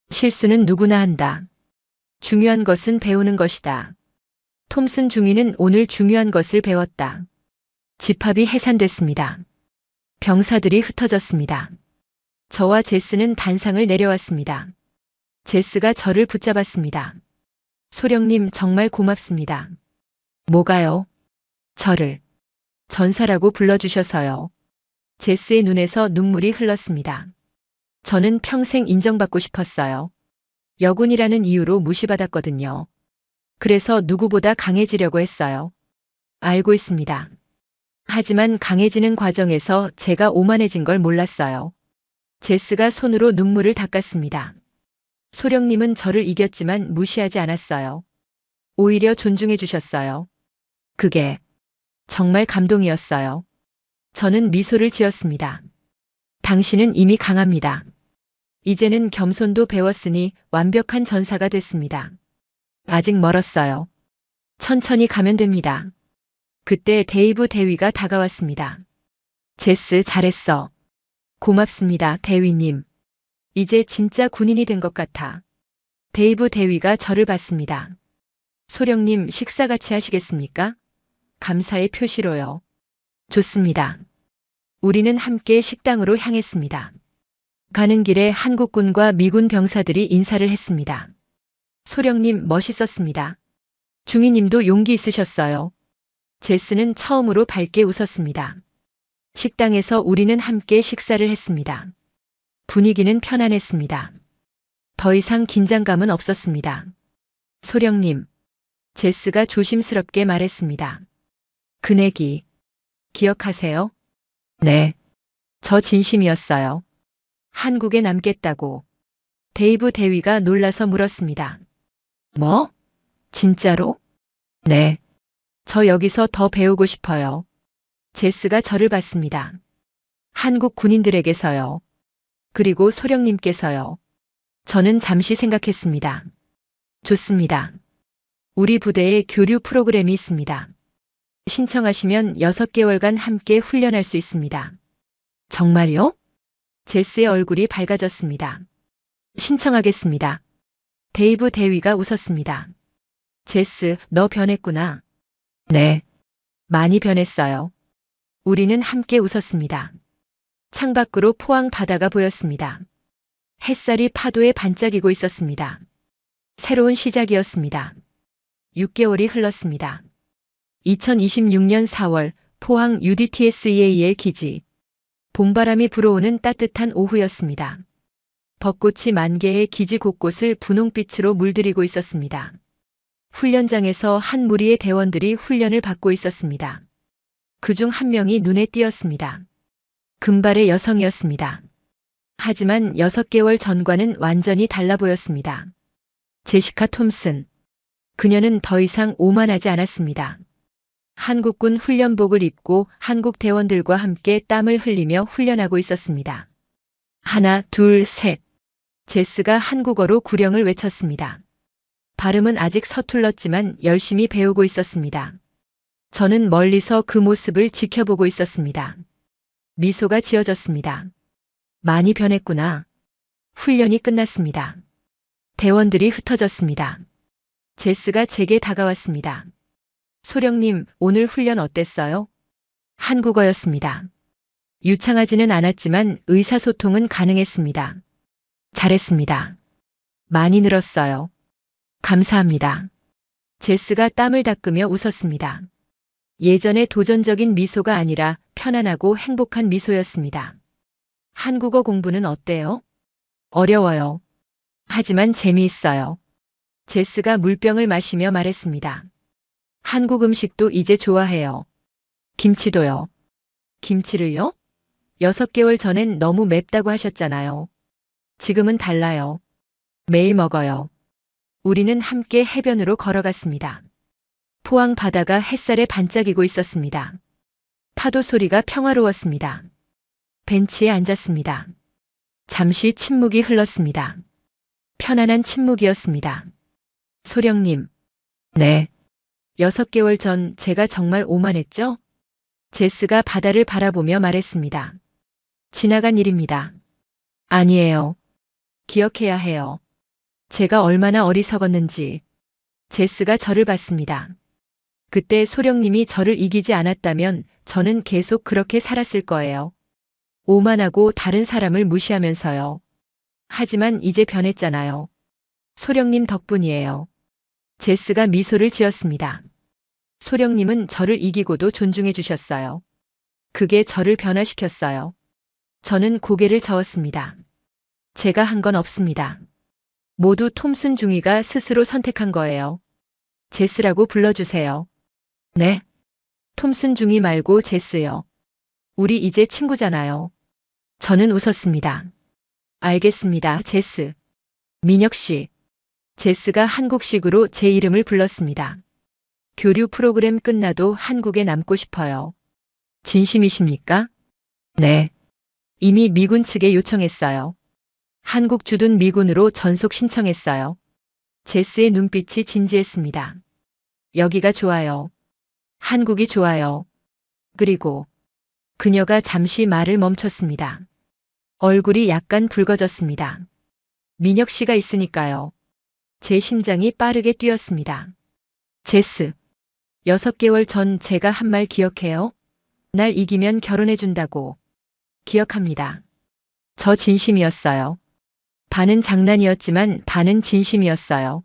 실수는 누구나 한다. 중요한 것은 배우는 것이다. 톰슨 중위는 오늘 중요한 것을 배웠다. 집합이 해산됐습니다. 병사들이 흩어졌습니다. 저와 제스는 단상을 내려왔습니다. 제스가 저를 붙잡았습니다. 소령님, 정말 고맙습니다. 뭐가요? 저를 전사라고 불러주셔서요. 제스의 눈에서 눈물이 흘렀습니다. 저는 평생 인정받고 싶었어요. 여군이라는 이유로 무시받았거든요. 그래서 누구보다 강해지려고 했어요. 알고 있습니다. 하지만 강해지는 과정에서 제가 오만해진 걸 몰랐어요. 제스가 손으로 눈물을 닦았습니다. 소령님은 저를 이겼지만 무시하지 않았어요. 오히려 존중해 주셨어요. 그게 정말 감동이었어요. 저는 미소를 지었습니다. 당신은 이미 강합니다. 이제는 겸손도 배웠으니 완벽한 전사가 됐습니다. 아직 멀었어요. 천천히 가면 됩니다. 그때 데이브 대위가 다가왔습니다. 제스, 잘했어. 고맙습니다, 대위님. 이제 진짜 군인이 된 것 같아. 데이브 대위가 저를 봤습니다. 소령님, 식사 같이 하시겠습니까? 감사의 표시로요. 좋습니다. 우리는 함께 식당으로 향했습니다. 가는 길에 한국군과 미군 병사들이 인사를 했습니다. 소령님, 멋있었습니다. 중위님도 용기 있으셨어요. 제스는 처음으로 밝게 웃었습니다. 식당에서 우리는 함께 식사를 했습니다. 분위기는 편안했습니다. 더 이상 긴장감은 없었습니다. 소령님, 제스가 조심스럽게 말했습니다. 그 내기, 기억하세요? 네. 저 진심이었어요. 한국에 남겠다고. 데이브 대위가 놀라서 물었습니다. 뭐? 진짜로? 네. 저 여기서 더 배우고 싶어요. 제스가 저를 봤습니다. 한국 군인들에게서요. 그리고 소령님께서요. 저는 잠시 생각했습니다. 좋습니다. 우리 부대에 교류 프로그램이 있습니다. 신청하시면 6개월간 함께 훈련할 수 있습니다. 정말요? 제스의 얼굴이 밝아졌습니다. 신청하겠습니다. 데이브 대위가 웃었습니다. 제스, 너 변했구나. 네. 많이 변했어요. 우리는 함께 웃었습니다. 창밖으로 포항 바다가 보였습니다. 햇살이 파도에 반짝이고 있었습니다. 새로운 시작이었습니다. 6개월이 흘렀습니다. 2026년 4월 포항 UDTSEAL 기지. 봄바람이 불어오는 따뜻한 오후였습니다. 벚꽃이 만개의 기지 곳곳을 분홍빛으로 물들이고 있었습니다. 훈련장에서 한 무리의 대원들이 훈련을 받고 있었습니다. 그중 한 명이 눈에 띄었습니다. 금발의 여성이었습니다. 하지만 6개월 전과는 완전히 달라 보였습니다. 제시카 톰슨. 그녀는 더 이상 오만하지 않았습니다. 한국군 훈련복을 입고 한국 대원들과 함께 땀을 흘리며 훈련하고 있었습니다. 하나, 둘, 셋. 제스가 한국어로 구령을 외쳤습니다. 발음은 아직 서툴렀지만 열심히 배우고 있었습니다. 저는 멀리서 그 모습을 지켜보고 있었습니다. 미소가 지어졌습니다. 많이 변했구나. 훈련이 끝났습니다. 대원들이 흩어졌습니다. 제스가 제게 다가왔습니다. 소령님, 오늘 훈련 어땠어요? 한국어였습니다. 유창하지는 않았지만 의사소통은 가능했습니다. 잘했습니다. 많이 늘었어요. 감사합니다. 제스가 땀을 닦으며 웃었습니다. 예전의 도전적인 미소가 아니라 편안하고 행복한 미소였습니다. 한국어 공부는 어때요? 어려워요. 하지만 재미있어요. 제스가 물병을 마시며 말했습니다. 한국 음식도 이제 좋아해요. 김치도요. 김치를요? 6개월 전엔 너무 맵다고 하셨잖아요. 지금은 달라요. 매일 먹어요. 우리는 함께 해변으로 걸어갔습니다. 포항 바다가 햇살에 반짝이고 있었습니다. 파도 소리가 평화로웠습니다. 벤치에 앉았습니다. 잠시 침묵이 흘렀습니다. 편안한 침묵이었습니다. 소령님. 네. 6개월 전 제가 정말 오만했죠? 제스가 바다를 바라보며 말했습니다. 지나간 일입니다. 아니에요. 기억해야 해요. 제가 얼마나 어리석었는지. 제스가 저를 봤습니다. 그때 소령님이 저를 이기지 않았다면 저는 계속 그렇게 살았을 거예요. 오만하고 다른 사람을 무시하면서요. 하지만 이제 변했잖아요. 소령님 덕분이에요. 제스가 미소를 지었습니다. 소령님은 저를 이기고도 존중해 주셨어요. 그게 저를 변화시켰어요. 저는 고개를 저었습니다. 제가 한 건 없습니다. 모두 톰슨 중위가 스스로 선택한 거예요. 제스라고 불러주세요. 네. 톰슨 중위 말고 제스요. 우리 이제 친구잖아요. 저는 웃었습니다. 알겠습니다, 제스. 민혁 씨. 제스가 한국식으로 제 이름을 불렀습니다. 교류 프로그램 끝나도 한국에 남고 싶어요. 진심이십니까? 네. 이미 미군 측에 요청했어요. 한국 주둔 미군으로 전속 신청했어요. 제스의 눈빛이 진지했습니다. 여기가 좋아요. 한국이 좋아요. 그리고 그녀가 잠시 말을 멈췄습니다. 얼굴이 약간 붉어졌습니다. 민혁 씨가 있으니까요. 제 심장이 빠르게 뛰었습니다. 제스. 6개월 전 제가 한 말 기억해요? 날 이기면 결혼해준다고. 기억합니다. 저 진심이었어요. 반은 장난이었지만 반은 진심이었어요.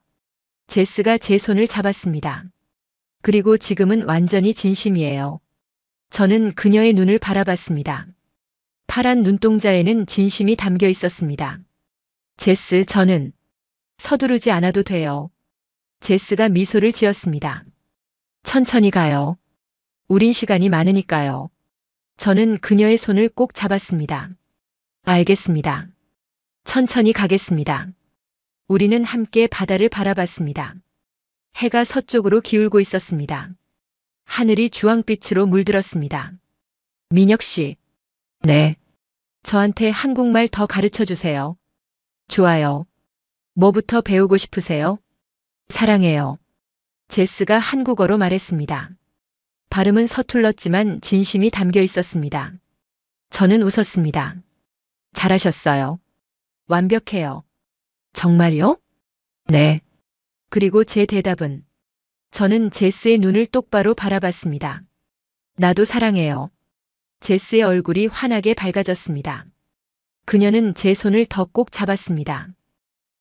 제스가 제 손을 잡았습니다. 그리고 지금은 완전히 진심이에요. 저는 그녀의 눈을 바라봤습니다. 파란 눈동자에는 진심이 담겨 있었습니다. 제스, 저는 서두르지 않아도 돼요. 제스가 미소를 지었습니다. 천천히 가요. 우린 시간이 많으니까요. 저는 그녀의 손을 꼭 잡았습니다. 알겠습니다. 천천히 가겠습니다. 우리는 함께 바다를 바라봤습니다. 해가 서쪽으로 기울고 있었습니다. 하늘이 주황빛으로 물들었습니다. 민혁 씨. 네. 저한테 한국말 더 가르쳐 주세요. 좋아요. 뭐부터 배우고 싶으세요? 사랑해요. 제스가 한국어로 말했습니다. 발음은 서툴렀지만 진심이 담겨 있었습니다. 저는 웃었습니다. 잘하셨어요. 완벽해요. 정말요? 네. 그리고 제 대답은 저는 제스의 눈을 똑바로 바라봤습니다. 나도 사랑해요. 제스의 얼굴이 환하게 밝아졌습니다. 그녀는 제 손을 더 꼭 잡았습니다.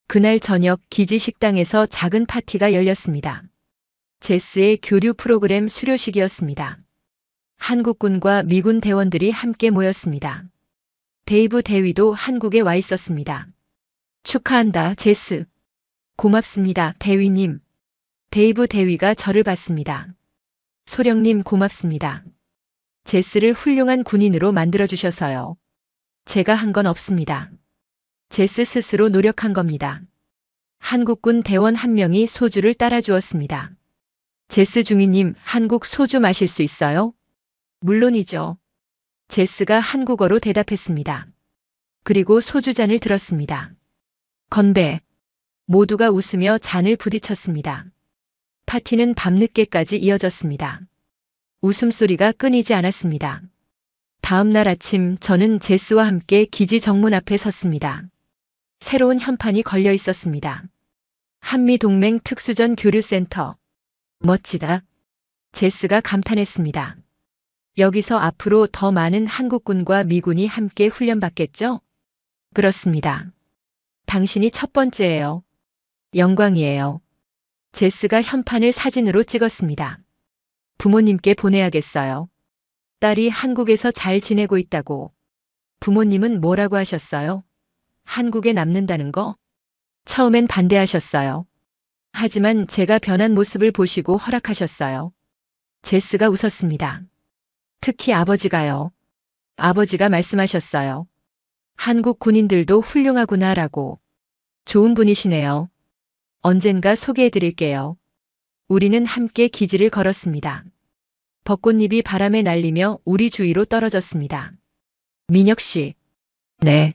그날 저녁 기지 식당에서 작은 파티가 열렸습니다. 제스의 교류 프로그램 수료식이었습니다. 한국군과 미군 대원들이 함께 모였습니다. 데이브 대위도 한국에 와 있었습니다. 축하한다, 제스. 고맙습니다, 대위님. 데이브 대위가 저를 봤습니다. 소령님 고맙습니다. 제스를 훌륭한 군인으로 만들어주셔서요. 제가 한 건 없습니다. 제스 스스로 노력한 겁니다. 한국군 대원 한 명이 소주를 따라주었습니다. 제스 중위님, 한국 소주 마실 수 있어요? 물론이죠. 제스가 한국어로 대답했습니다. 그리고 소주잔을 들었습니다. 건배. 모두가 웃으며 잔을 부딪혔습니다. 파티는 밤늦게까지 이어졌습니다. 웃음소리가 끊이지 않았습니다. 다음 날 아침 저는 제스와 함께 기지 정문 앞에 섰습니다. 새로운 현판이 걸려 있었습니다. 한미동맹 특수전 교류센터. 멋지다. 제스가 감탄했습니다. 여기서 앞으로 더 많은 한국군과 미군이 함께 훈련받겠죠? 그렇습니다. 당신이 첫 번째예요. 영광이에요. 제스가 현판을 사진으로 찍었습니다. 부모님께 보내야겠어요. 딸이 한국에서 잘 지내고 있다고. 부모님은 뭐라고 하셨어요? 한국에 남는다는 거? 처음엔 반대하셨어요. 하지만 제가 변한 모습을 보시고 허락하셨어요. 제스가 웃었습니다. 특히 아버지가요. 아버지가 말씀하셨어요. 한국 군인들도 훌륭하구나라고. 좋은 분이시네요. 언젠가 소개해 드릴게요. 우리는 함께 기지를 걸었습니다. 벚꽃잎이 바람에 날리며 우리 주위로 떨어졌습니다. 민혁 씨. 네.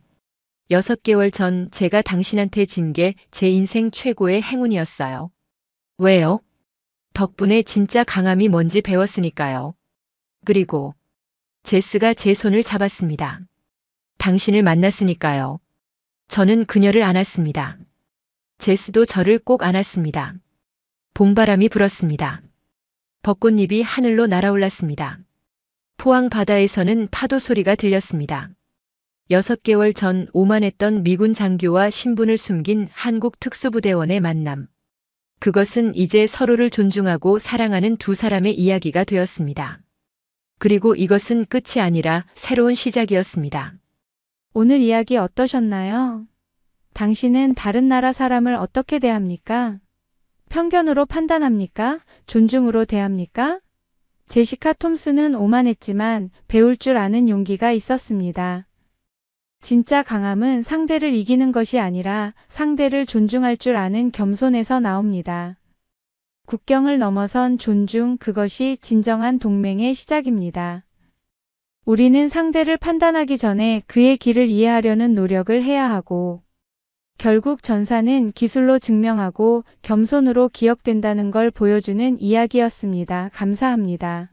6개월 전 제가 당신한테 진 게 제 인생 최고의 행운이었어요. 왜요? 덕분에 진짜 강함이 뭔지 배웠으니까요. 그리고 제스가 제 손을 잡았습니다. 당신을 만났으니까요. 저는 그녀를 안았습니다. 제스도 저를 꼭 안았습니다. 봄바람이 불었습니다. 벚꽃잎이 하늘로 날아올랐습니다. 포항 바다에서는 파도 소리가 들렸습니다. 6개월 전 오만했던 미군 장교와 신분을 숨긴 한국 특수부대원의 만남. 그것은 이제 서로를 존중하고 사랑하는 두 사람의 이야기가 되었습니다. 그리고 이것은 끝이 아니라 새로운 시작이었습니다. 오늘 이야기 어떠셨나요? 당신은 다른 나라 사람을 어떻게 대합니까? 편견으로 판단합니까? 존중으로 대합니까? 제시카 톰슨은 오만했지만 배울 줄 아는 용기가 있었습니다. 진짜 강함은 상대를 이기는 것이 아니라 상대를 존중할 줄 아는 겸손에서 나옵니다. 국경을 넘어선 존중, 그것이 진정한 동맹의 시작입니다. 우리는 상대를 판단하기 전에 그의 길을 이해하려는 노력을 해야 하고, 결국 전사는 기술로 증명하고 겸손으로 기억된다는 걸 보여주는 이야기였습니다. 감사합니다.